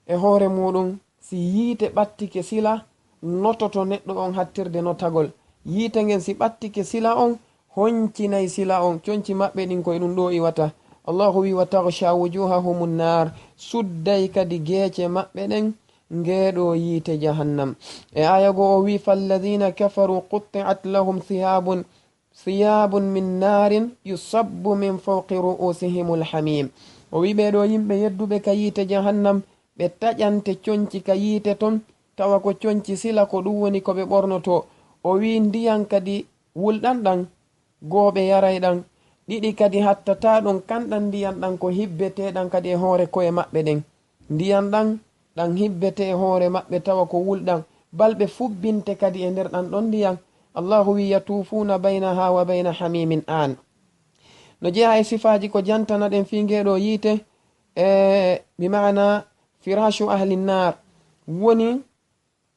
e hoore muɗum, si yiite ɓattike sila nototo neɗɗo on hattirde notagol. yiite ngen si ɓattike sila on honcinayi sila on, conci maɓɓe ɗin koye ɗum ɗo iwata. allahu wi wa taghsha wujuhahum nnar, sudday kadi geece maɓɓe ɗen ngeeɗo yiite jahannam. e aya go o wi falladina kafaru qutti'at lahum thiyabun min narin yusabbu min fawqi ru'usihim alhamim. o wi ɓeɗo yimɓe yedduɓe ka yiite jahannam, ɓe taƴante conci ka yiite ton, tawa ko conci sila ko ɗum woni ko ɓe ɓornoto. o wi ndiyan kadi wulɗan ɗan gooɓe yaray ɗan, ɗiɗi kadi hattata ɗon kanɗan ndiyan ɗan ko hibbeteɗan kadi e hoore koye maɓɓe ɗen. ndiyan ɗan hibbete e hoore maɓɓe tawa ko wulɗan, balɓe fubbinte kadi e nder ɗan ɗon ndiyan. allahu wi yatufuna baynaha wa bayna hamimin an. no jeeha e sifaji ko jantana ɗen fi ngeɗo yiite bimana firashu ahli nnar, woni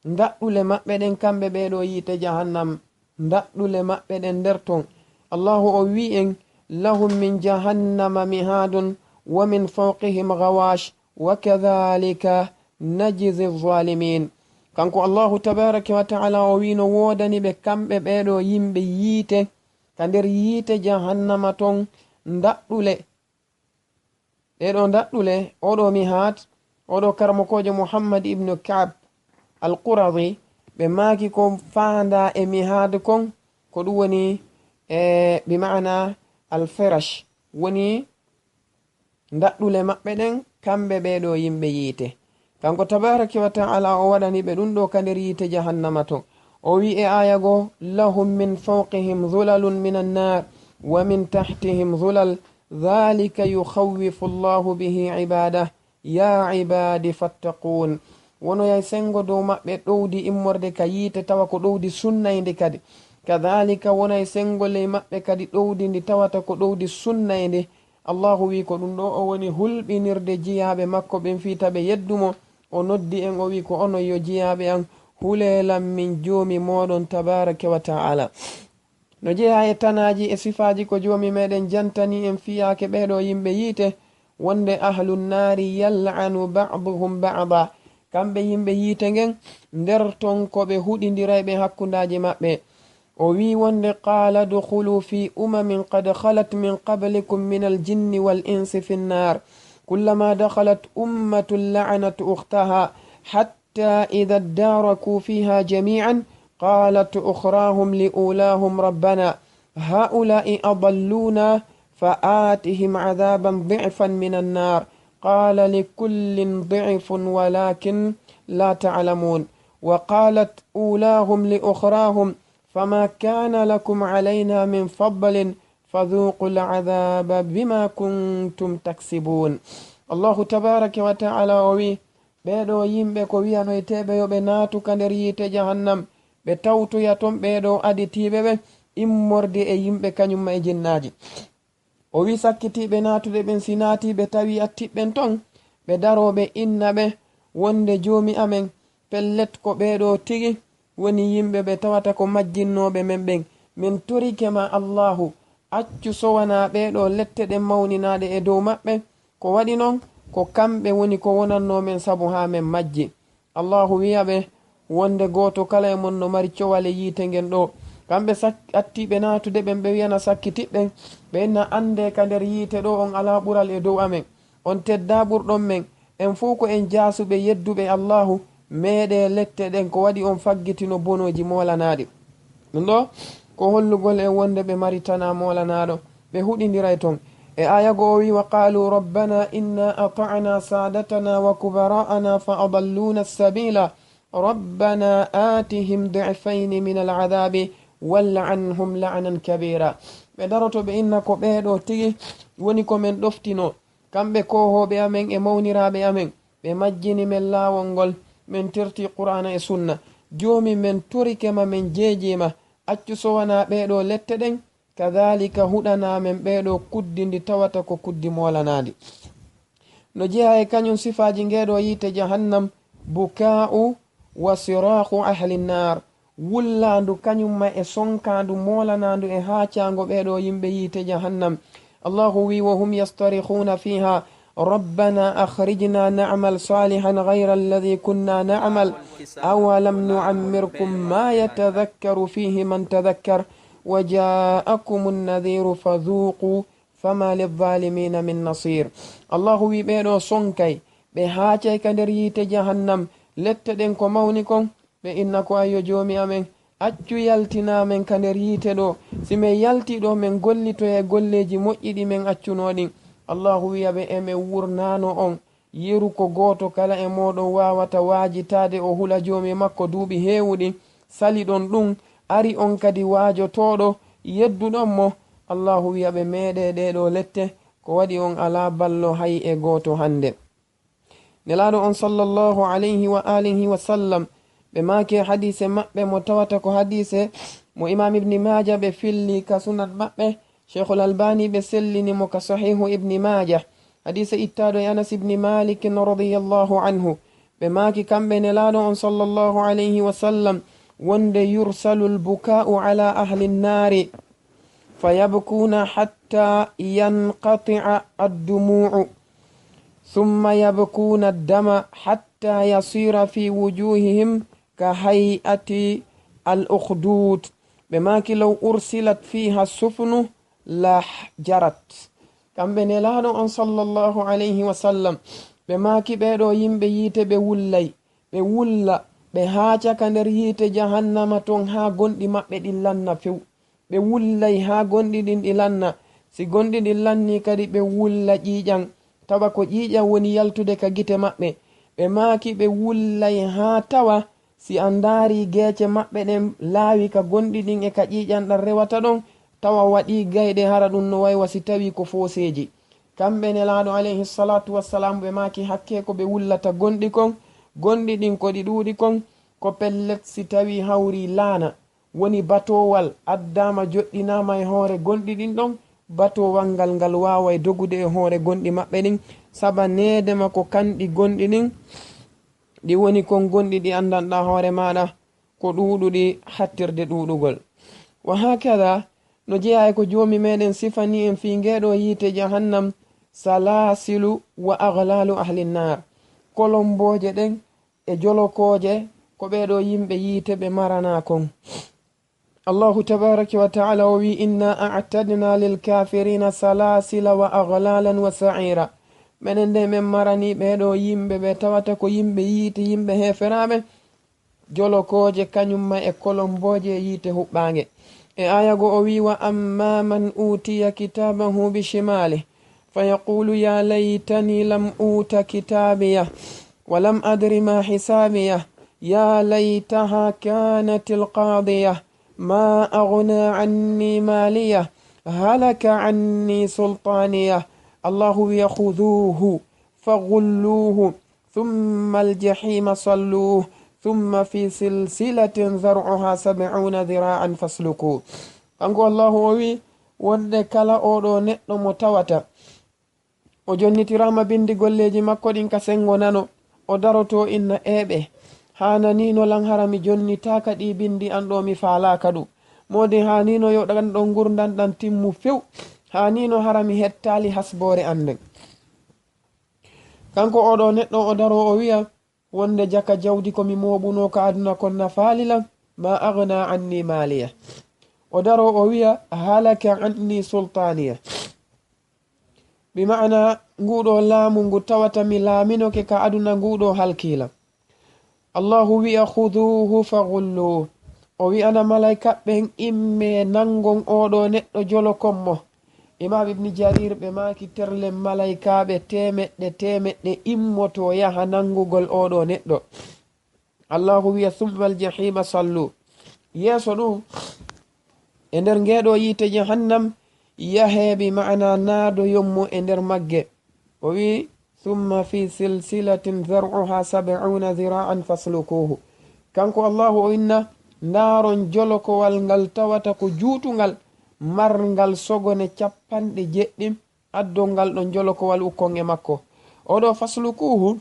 ndaɗɗule maɓɓe ɗen kamɓe ɓeɗo yiite jahannam, ndaɗɗule maɓɓe ɗen nder ton. allahu o wi en lahum min jahannama mihadun wa min fawqihim ghawash wa kadhalika najzi zalimin. kanko allahu tabaraka wa taala o wi no wodani ɓe kamɓe ɓeɗo yimɓe yiite ka nder yiite jahannama ton ndaɗɗule. ɗeɗo ndaɗɗule oɗo mihad, oɗo karmokojo muhammad ibnu ka'b al-quradi ɓe maaki ko faanda e mihad kon ko ɗum woni bima'ana al-firash, woni ndaɗɗule maɓɓe ɗen kamɓe ɓeɗo yimɓe yiite. kanko tabaraka wa ta'ala o waɗani ɓe ɗum ɗo ka nder yiite jahannama ton. o wi e aya go lahum min fawqihim dhulalun min annar wa min tahtihim dhulal dhalika yukhawwifu llahu bihi ibadah ya ibadi fattaqun. wono yay sengo dow maɓɓe ɗowdi immorde ka yiite tawa ko ɗowdi sunnayde kadi, kadhalika wonay sengo ley maɓɓe kadi ɗowdi ndi tawata ko ɗowdi sunnayde. allahu wi ko ɗum ɗo o woni hulɓinirde jiyaɓe makko ɓen fiitaɓe yeddumo. o noddi en o wi ko onon yo jiyaɓe an hulelan min joomi moɗon tabaraka wa ta'ala. no jeeha e tanaji e sifaji ko joomi meɗen jantani en fiyake ɓeɗo yimɓe yiite, wonde ahlun nari yal'anu ba'duhum ba'da, kamɓe yimɓe yiite ngen nder ton koɓe huɗidirayɓe hakkundaji maɓɓe. o wi wonde qala dukhulu fi umamin qad khalat min qablikum min aljinni wal insi fi nnar kullama dakhalat ummatun la'anat ukhtaha hatta idha daraku fiha jami'an qalat ukhrahum liulahum rabbana haula'i adalluna fa'atihim 'adhaban dhi'fan min an-nar qala likullin dhi'fun walakin la ta'lamun wa qalat ulahum li ukhrahum فما كان لكم علينا من فضل فذوقوا العذاب بما كنتم تكسبون. الله تبارك وتعالى وي ɓeɗo yimɓe ko wiyanoyteɓe yoɓe naatu ka nder yiite jahannam, ɓe tawtoya ton ɓeɗo aditiɓe ɓe immorde e yimɓe kañumma e jinnaji. o wi sakkitiɓe naatude ɓen si naati ɓe tawi attiɓɓen ton, ɓe daroɓe inna ɓe wonde joomi amen pellet ko ɓeɗo tigi woni yimɓe ɓe tawata ko majjinnoɓe men ɓen. min torikema allahu, accu sowana ɓeɗo lette ɗen mawninaɗe e dow maɓɓe. ko waɗi noon ko kamɓe woni ko wonannomen sabu ha men majji. allahu wiyaɓe wonde goto kala e mon no mari cowale yiite ngen ɗo. kamɓe attiɓe natude ɓen ɓe wiyana sakkitiɓɓen ɓe inna ande ka nder yiite ɗo on ala ɓural e dow amen, on tedda ɓurɗon men, en fuu ko en jasuɓe yedduɓe allahu meɗe lette ɗen ko waɗi on faggitino bonoji molanaɗi. ɗum ɗo ko hollugol e wonde ɓe maritana molanaɗo ɓe huɗidiray ton. e aya go o wi wa qalu rabbana inna ata'na sadatana wa kubara'ana fa adalluna sabila rabbana atihim di'faini min al'adabi wal'anhum la'nan kabira. ɓe daroto ɓe inna ko ɓeɗo tigi woni ko men ɗoftino, kamɓe kohoɓe amen e mawniraɓe amen, ɓe majjini men lawol ngol min tirti qur'ana e sunna. joomi men torikema min jeejima, accu sowana ɓeɗo lette ɗen kadhalika huɗanamen ɓeɗo kuddi ndi tawata ko kuddi molanadi. no jeeya e kañum sifaji ngeɗo yite jahannam buka'u wa sirahu ahli nnar, wullandu kañumma e sonkandu molanandu e haacango ɓeɗo yimɓe yite jahannam. allahu wi wa hum yastarihuna fiha ربنا أخرجنا نعمل صالحا غير الذي كنا نعمل أولم نعمركم ما يتذكر فيه من تذكر وجاءكم النذير فذوقوا فما للظالمين من نصير. الله ويبينو صنكي بهاتي كندريت جهنم لتدن كمونكم بإنكو أيو جومي أمين accu yaltina men kande yiite sime yalti men gollito e golleji moƴƴiɗi men accunoɗin. allahu wiyaɓe emen wurnano on yeru ko goto kala e moɗon wawata wajitade o hula jomi makko duuɓi hewuɗi sali ɗon ɗum ari on kadi wajotoɗo yedduɗon mo. allahu wiyaɓe meɗe ɗeɗo lette ko waɗi on ala ballo hay e goto hande. nelaɗo on sallallahu alayhi wa alihi wa sallam ɓe make hadise maɓɓe mo tawata ko hadise mo imam ibni maja ɓe filli ka sunan maɓɓe. sheikhul albani ɓe sellini mo ka sahihu ibni maja hadise ittaɗo e anas ibni malik radiyallahu anhu ɓe maki kamɓe nelaɗo on sallallahu alayhi wa sallam wonde yursalu lbuka'u ala ahli nnari fayabkuna hatta yanqati'a addumu'u thumma yabkuna addama hatta yasira fi wujuhihim ka hay'ati al-ukhdud ɓe maki law ursilat fiha sufnu la jarat. kamɓe nelaɗo on sallallahu alayhi wa sallam ɓe maki ɓeɗo yimɓe yiite ɓe wullay ɓe wulla ɓe haacaka nder yiite jahannama ton ha gonɗi maɓɓe ɗi lanna few. ɓe wullay ha gonɗi ɗin ɗi lanna, si gonɗi ɗin lanni kadi ɓe wulla ƴiƴan tawa ko ƴiƴan woni yaltude ka gite maɓɓe. ɓe maki ɓe wullay ha tawa si an daari geece maɓɓe ɗen laawi ka gonɗi ɗin e ka ƴiƴan ɗan rewata ɗon tawa waɗi gayɗe hara ɗum no waywa si tawi ko foseji. kamɓe nelaɗo alayhi salatu wassalam ɓe maki hakke ko ɓe wullata gonɗi kon, gonɗi ɗin ko ɗi ɗuuɗi kon ko pellet si tawi hawri laana woni batowal addama joɗɗinama e hoore gonɗi ɗin ɗon, batowal ngal ngal waway dogude e hoore gonɗi maɓɓe ɗin saba nedema ko kanɗi gonɗi ɗin ɗi woni kon gonɗi ɗi andanɗa hoore maɗa ko ɗuɗuɗi hattirde ɗuɗugol. wa hakada no jeeya ko joomi meɗen sifani en fi ngeɗo yiite jahannam salasilu wa aghlalu ahli nnar, kolomboje ɗen e jolokoje ko ɓeɗo yimɓe yiite ɓe marana kon. allahu tabaraka wa taala o wi inna a'tadna lilkafirina salasila wa aghlalan wa sa'ira. minen nde min marani ɓeɗo yimɓe ɓe tawata ko yimɓe yiite yimɓe heferaɓe jolokoje kañumma e kolomboje yiite huɓɓange. e ayago o wi wa amma man utiya kitabahu bishimali fayaqulu ya laytani lam uta kitabiya wa lam adri ma hisabiya ya laytaha kanat alqadiya ma aghna anni maliya halaka anni sultaniya. allahu yakhuduhu faghulluhu thumma aljahima salluhu thumma fi silsilatin dhar'uha 70 dhira'an fasluku. kanko allahu o wi wonde kala oɗo neɗɗo mo tawata o jonnitirama bindi golleji makko ɗin ka sengo nano o daroto inna eɓe hananino lan harami jonnitaka ɗi bindi an ɗo mi falaka ɗum modi hanino yo ɗan ɗon gurdan ɗan timmu few hanino harami hettali hasbore anden. kanko oɗo neɗɗo o daro o wiya wonde jaka jawdi komi moɓuno ka aduna kon nafalilan ma aghna anni maliya. o daro o wiya halaka anni sultaniya, bima'ana nguɗo laamu ngu tawata mi laaminoke ka aduna nguɗo halkila. allahu wi'a khuduhu faghulluhu, o wi'ana malaika ɓen imme nangon oɗo neɗɗo jolo kommo. imam ibni jarir ɓe maki terle malaikaɓe temeɗɗe immoto yaha nangugol oɗo neɗɗo. allahu wi'a thumma aljahima sallu, yeeso ɗum e nder ngeɗo yiite jahannam yaheɓi ma'ana naado yommo e nder magge. o wi thumma fi silsilatin dhar'uha 70 dhira'an faslukuhu. kanko allahu o inna ndaron jolokowal ngal tawata ko juutungal marngal sogone capanɗe jeɗɗi addolngal ɗon jolokowal ukkon e makko. oɗo faslu kuhu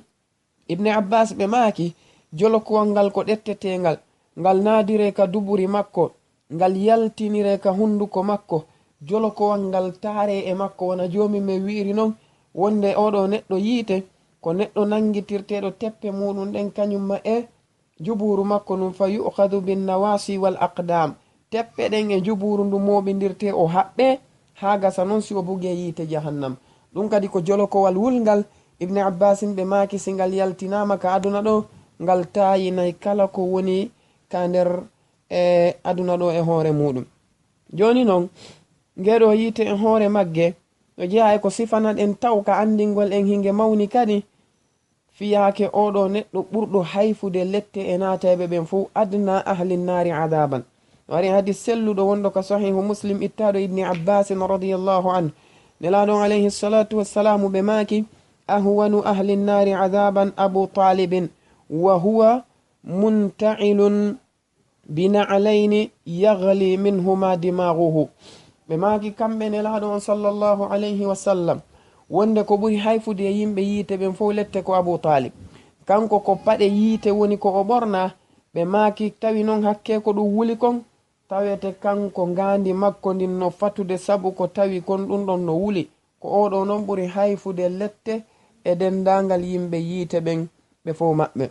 ibne abbas ɓe maaki jolokowal ngal ko ɗettetengal ngal naadire ka duburi makko, ngal yaltinire ka hunduko makko, jolokowal ngal taare e makko. wona jomi me wi'iri non wonde oɗo neɗɗo yiite ko neɗɗo nangitirteɗo teppe muɗum ɗen kañumma e juburu makko num fa yu'khadhu bin nawasi wal aqdam. teppe ɗen e juburu ndu moɓidirte o haɓɓe ha gasa non si o buge yiite jahannam. ɗum kadi ko jolokowal wulngal ibne abbasin ɓe maaki si ngal yaltinama ka aduna ɗo ngal tayinay kala ko woni ka nder aduna ɗo e hoore muɗum. joni noon ngeɗo yiite e hoore magge no jeeya ko sifana ɗen taw ka andingol en hinge mawni kadi fiyake oɗo neɗɗo ɓurɗo hayfude lette e nateɓe ɓen fo adna ahli nnari adaban. wari hadis selluɗo wonɗo ka sahihu muslim ittaɗo ibni abbasin radiallahu an nelaɗon alayhi salatu wassalamu ɓe maaki ahwanu ahli nnari adaban abu talibin wa huwa munta'ilun bina'alayni yaghli minhuma dimaguhu. ɓe maaki kamɓe nelaɗo on sallllahu alayhi wasallam wonde ko ɓuri hayfude e yimɓe yiite ɓen fof lette ko abou talib. kanko ko paɗe yiite woni ko o ɓorna. ɓe maaki tawi noon hakke ko ɗum wuli kon tawete kanko ngandi makko ndin no fatude sabu ko tawi kon ɗum ɗon no wuli. ko oɗo noon ɓuri hayfude lette e dendagal yimɓe yiite ɓen ɓe fof maɓɓe.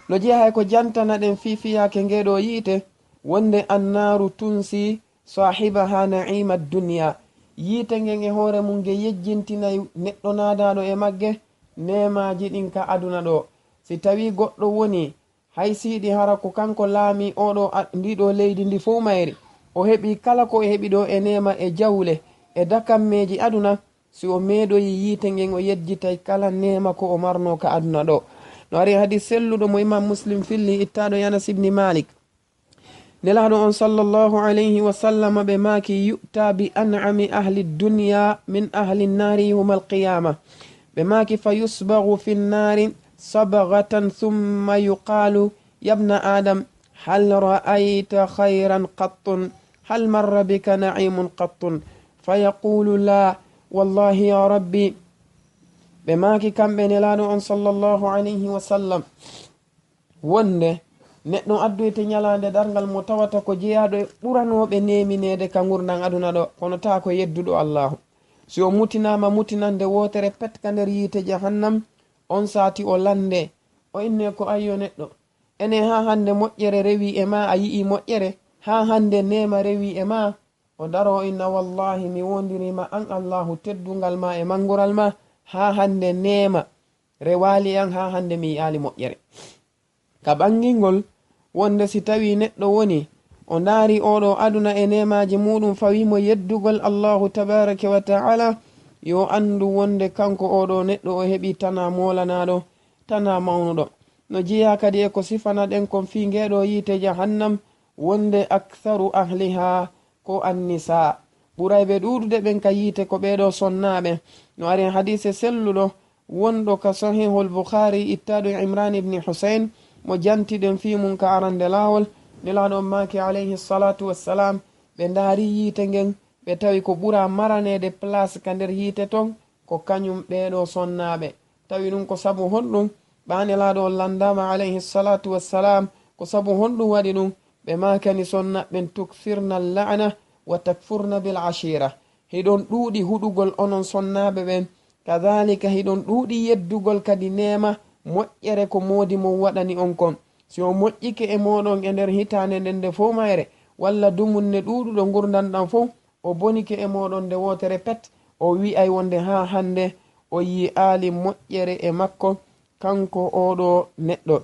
no jeehay ko jantana ɗen fifiyake ngeɗo yiite wonde annaru tunsi sahibaha naima duniya. yiite ngen e hoore mum nge yejjintinayi neɗɗo naadaɗo e magge nemaji ɗin ka aduna ɗo. si tawi goɗɗo woni hay siɗi hara ko kanko laami oɗo ndiɗo leydi ndi fof mayri o heɓi kala ko o heɓi ɗo e nema e jawle e dakammeji aduna, si o meeɗoyi yiite ngen o yejjitay kala nema ko o marno ka aduna ɗo. no ari hadis selluɗo mo imam muslim filli ittaɗo yanas ibni malik nelaɗo on sallllahu alayhi wa sallam ɓe maaki yu'ta bi an'ami ahli dunya min ahli nnari yawma alqiyama. ɓe maaki fa yusbagu fi nnari sabghatan thumma yuqalu yabna adam hal ra'ayta khayran qattun hal marra bika na'imun qattun fayaqulu la wallahi ya rabbi. ɓe maaki kamɓe nelaɗo on sallllahu alayhi wa sallam wonde neɗɗo addoyte ñalande dargal mo tawata ko jeeyaɗo e ɓuranoɓe neminede ka gurdan aduna ɗo kono ta ko yedduɗo allahu. si o mutinama mutinande wotere petka nder yiite jahannam on sati o lande o inne ko ayyo neɗɗo ene ha hande moƴƴere rewi e ma a yi'i moƴƴere ha hande nema rewi e ma o daro inna wallahi mi wondirima an allahu teddungal ma e mangural ma ha hande nema rewali an ha hande mi yi'ali moƴƴere. ka ɓangingol wonde si tawi neɗɗo woni o ndaari oɗo aduna e nemaji muɗum fawimo yeddugol allahu tabaraka wa ta'ala yo andu wonde kanko oɗo neɗɗo o heɓi tana molanaɗo tana mawnuɗo. no jiya kadi e ko sifana ɗen kon fi ngeɗo yiite jahannam wonde aktharu ahliha ko annisa ɓurayɓe ɗuɗude ɓen ka yiite ko ɓeɗo sonnaɓe. no ari hadise selluɗo wonɗo ka sahihul bukhari ittaɗo imran ibni husain mo jantiɗen fimum ka arande lawol nelaɗo maki alayhi salatu wassalam ɓe ndaari yiite ngen ɓe tawi ko ɓura maranede place ka nder yiite ton ko kañum ɓeɗo sonnaɓe. tawi ɗum ko sabu honɗum ɓanelaɗo landama alayhi salatu wassalam ko sabu honɗum waɗi ɗum ɓe makani sonnaɓen tukfirna la'na wa takfurna bil ashira. hiɗon ɗuuɗi huɗugol onon sonnaɓe ɓen kadhalika hiɗon ɗuuɗi yeddugol kadi nema moƴƴere ko moodi mo waɗani on kon. si o moƴƴike e moɗon e nder hitande nden nde fo mayre walla dumunne ɗuɗuɗo gurdanɗan fo o bonike e moɗon nde wotere pet o wi'ay wonde ha hande o yi'ali moƴƴere e makko kanko oɗo neɗɗo.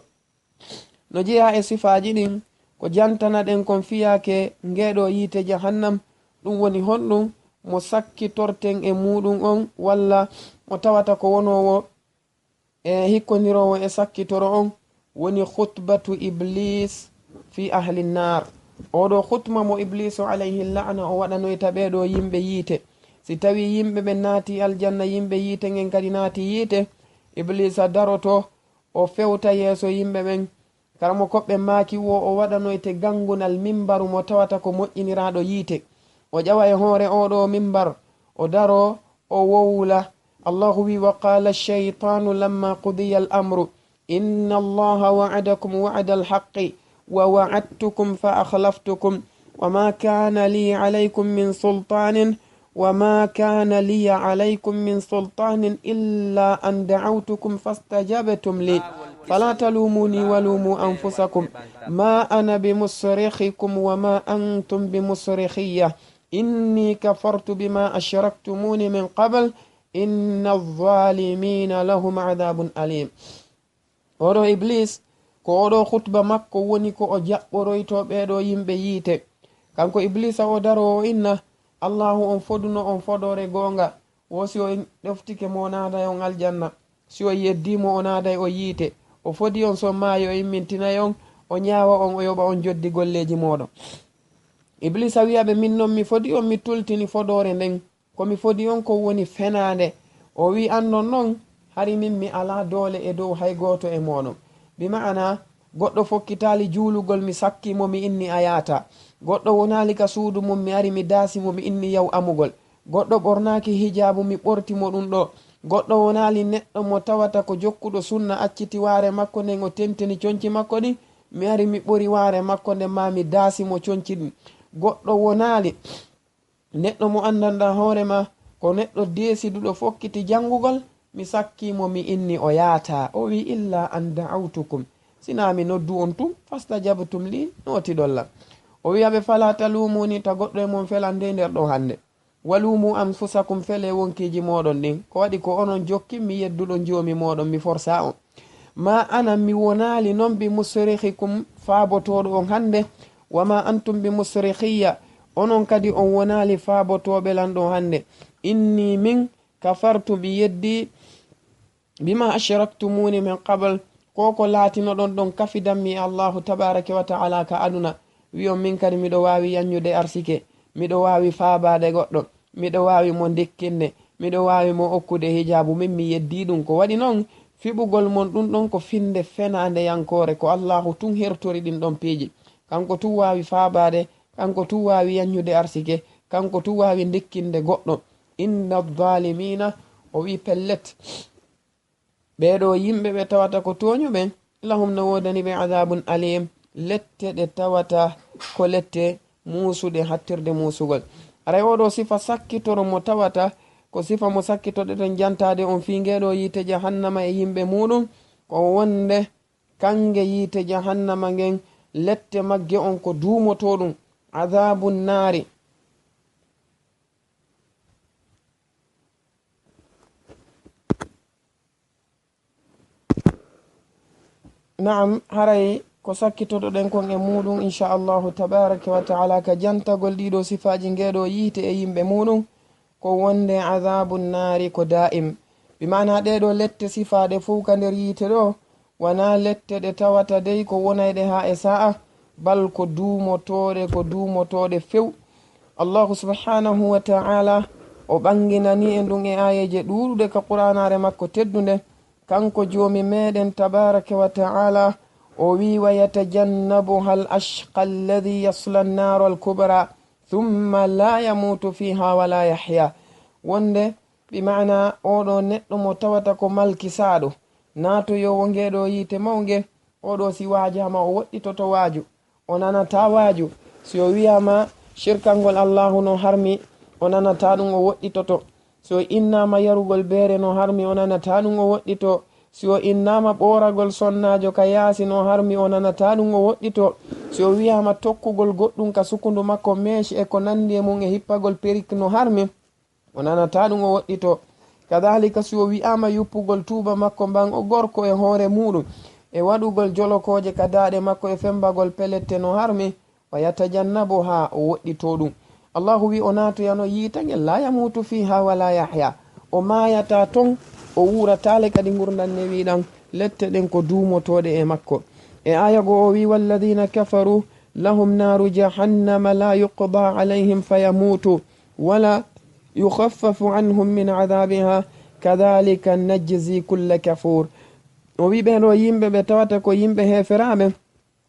no jeeya e sifaji ɗin ko jantana ɗen kon fiyake ngeɗo yiite jahannam ɗum woni honɗum mo sakkitorten e muɗum on walla mo tawata ko wonowo e hikkodirowo e sakkitoro on woni khutbatu iblis fi ahli nnar. oɗo khutma mo iblisu alayhi la'na o waɗanoyta ɓeɗo yimɓe yiite. si tawi yimɓe ɓe naati aljanna yimɓe yiite ngen kadi naati yiite iblisa daroto o fewta yeeso yimɓe ɓen karamo koɓɓe maaki wo o waɗanoyte gangunal mimbaru mo tawata ko moƴƴiniraɗo yiite o ƴawa e hoore oɗo mimbar o daro o wowla. allahu wi wa qala alcheytanu lamma qudiya al amru inna allaha wa'adakum wa'da alhaqi wa wa'adtukum fa akhlaftukum wama kana li alaykum min sultanin وما كان لي عليكم من سلطان إلا أن دعوتكم فاستجبتم لي فلا تلوموني ولوموا أنفسكم ما أنا بمصرخكم وما أنتم بمصرخية إني كفرت بما أشركتموني من قبل إن الظالمين لهم عذاب أليم. oɗo iblis ko oɗo khutba makko woni ko o jaɓɓoroyto ɓeɗo yimɓe yiite. kanko iblisa o daro o inna allahu on foduno on fodore gonga, wo si o ɗoftike mo o naday on aljanna, si o yeddimo o naday o yiite, o fodi on so maayi o immintinay on, o ñaawa on o yoɓa on joddi golleji moɗon. iblisa wiyaɓe min noon mi fodi on mi tultini fodore nden, komi fodi on ko woni fenade. o wi annon noon hari min mi ala doole e dow hay goto e moɗon. bi ma'ana goɗɗo fokkitali juulugol mi sakkimo mi inni a yata, goɗɗo wonali ka suudu mum mi ari mi daasimo mi inni yaw amugol, goɗɗo ɓornaki hijabu mi ɓortimo ɗum ɗo, goɗɗo wonali neɗɗo mo tawata ko jokkuɗo sunna acciti waare makko nden o tentini conci makko ɗi, mi ari mi ɓori waare makko nden ma mi daasimo conci ɗin. goɗɗo wonali neɗɗo mo andanɗa hoorema ko neɗɗo deesiduɗo fokkiti jangugol, mi sakkimo mi inni o yaata. o wi illa an da'awtukum, sina mi noddu on tum fastajabtum li, notiɗolla. o wiyaɓe fala talumuni, ta goɗɗo e mon felan nde nder ɗo hande, walumu anfusakum, fele wonkiji moɗon ɗin, ko waɗi ko onon jokki mi yedduɗo joomi moɗon mi forsa on. ma ana mi wonali noon bi musrihikum, faabotoɗo on hande, wama antum bi musrihiya, onon kadi on wonali faabotoɓe lan ɗo hande. inni min kafartu mi yeddi bima ashraktumuni min qabl, koko laatinoɗon ɗon kafidanmi e allahu tabaraka wa ta'ala ka aduna. wi on min kadi miɗo wawi yanñude arsike, miɗo wawi faabade goɗɗo, miɗo wawi mo dekkinne, miɗo wawi mo okkude hijabu, min mi yeddi ɗum. ko waɗi noon fiɓugol mon ɗum ɗon ko finde fenande yankore, ko allahu tun hertori ɗin ɗon piiji. kanko tun wawi faabade, kanko tun wawi yanñude arsike, kanko tun wawi dekkinde goɗɗo. inna dhalimina, o wi pellet ɓeɗo yimɓe ɓe tawata ko toñuɓe, lahum no wodani ɓe adabun alim, lette ɗe tawata ko lette musuɗe hattirde musugol. aray oɗo sifa sakkitoro mo tawata ko sifa mo sakkitoɗeten jantade on fingeɗo yite jahannama e yimɓe muɗum, ko wonde kange yite jahannama ngen lette magge on ko dumotoɗum adabun naari. naam, haray ko sakkitoɗoɗen kon e muɗum inchallahu tabaraka wa taala ka jantagol ɗiɗo sifaji ngeɗo yiite e yimɓe muɗum, ko wonde adabun naari ko da'im. bi mana ɗeɗo lette sifaɗe fuu ka nder yiite ɗo wana lette ɗe tawata dey ko wonayɗe ha e sa'a, bal ko dumotoɗe few. allahu subhanahu wa ta'ala o ɓanginani e ɗum e ayeje ɗuɗuɗe ka qur'anare makko teddunde. kanko joomi meɗen tabaraka wa ta'ala o wi wa yatajannabuha al ashqa alladhi yasla an-nar al-kubra thumma la yamutu fiha wala yahya. wonde bi ma'ana oɗo neɗɗo mo tawata ko malkisaɗo natoyowo ngeɗo yiite mawge, oɗo si wajama o woɗɗitoto waaju, o nanata waaju. si o wiyama shirkangol allahu no harmi, o nanata ɗum o woɗɗitoto. si o innama yarugol beere no harmi, o nanata ɗum o woɗɗito. si o innama ɓoragol sonnajo ka yaasi no harmi, o nanata ɗum o woɗɗito. si o wiyama tokkugol goɗɗum ka sukundu makko meeshi e ko nandi e mum e hippagol perik no harmi, o nanata ɗum o woɗɗito. kadhalika si o wiyama yuppugol tuuba makko mban o gorko e hoore muɗum e waɗugol jolokoje ka daaɗe makko e fembagol pelette no harmi, wa yatajannabu ha o woɗɗito ɗum. allahu wi o natoyano yiitagel la yamutu fiha wala yahya, o mayata ton, o wuratale kadi gurdan ne wiɗan lette ɗen ko dumotoɗe e makko. e aya go o wi walladina kafaru lahum naru jahannama la yuqda alayhim fayamutu wala yukhaffafu anhum min adabiha kadhalika najzi kulla kafur. o wi ɓeɗo yimɓe ɓe tawata ko yimɓe heferaɓe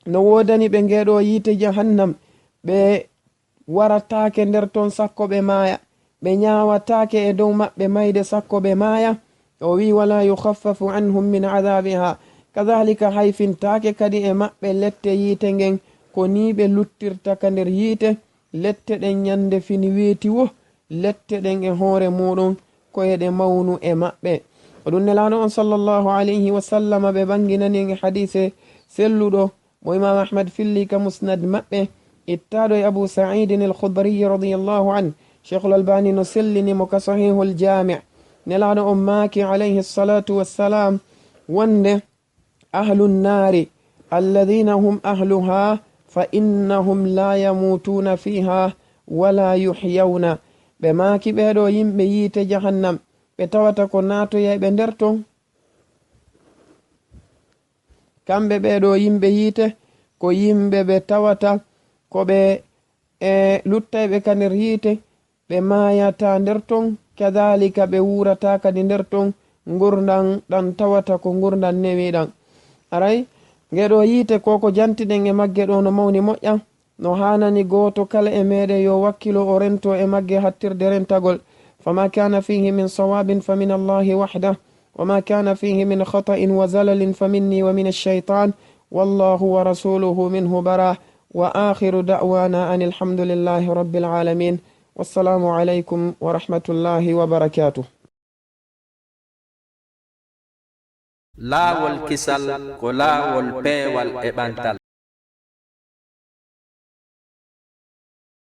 no wodani ɓe ngeɗo yiite jahannam, ɓe waratake nder ton sakko ɓe maaya, ɓe ñawatake e dow maɓɓe mayde sakko ɓe maaya. O wi wala yukhaffafu anhum min adabiha, kadhalika hayfintake kadi e maɓɓe lette yiite ngen ko ni ɓe luttirta ka nder yiite. Lette ɗen ñande fini weeti wo, lette ɗen e hoore muɗum koyeɗe mawnu e maɓɓe. oɗum nelano on sallallahu alayhi wa sallam ɓe banginani e hadise selluɗo mo imam ahmad filli ka musnad maɓɓe ittaɗo e abu saidin al-khudri radiyallahu an. cheikhul albani no sellinimo ka sahihul jami'. nelaɗo on maaki alayhi salatu wassalam wonde ahlu nnari alladhina hum ahluha fa innahum la yamutuna fiha wala yuhyawna. ɓe maaki ɓeɗo yimɓe yiite jahannam, ɓe tawata ko natoyayɓe nder ton. kamɓe ɓeɗo yimɓe yiite ko yimɓe ɓe tawata ko ɓe luttayɓe ka nder yiite, ɓe mayata nder ton, kadhalika ɓe wurata kadi nder ton. gurdan ɗan tawata ko gurdan newiɗan. aray ngeɗo yiite koko jantiɗen e magge ɗo no mawni moƴƴa, no hanani goto kala e meɗe yo wakkilo o rento e magge hattirde rentagol. fama kana fihi min sawabin fa min allahi wahdah wama kana fihi min khata'in wa zalalin fa minni wa min ash-shaytan wallahu wa rasuluhu minhu bara. wa akhiru da'wana an alhamdulillahi rabbil alamin. wassalamu alaykum wa rahmatullahi wa barakatuh. laawol kisal ko laawol peewal e ɓantal.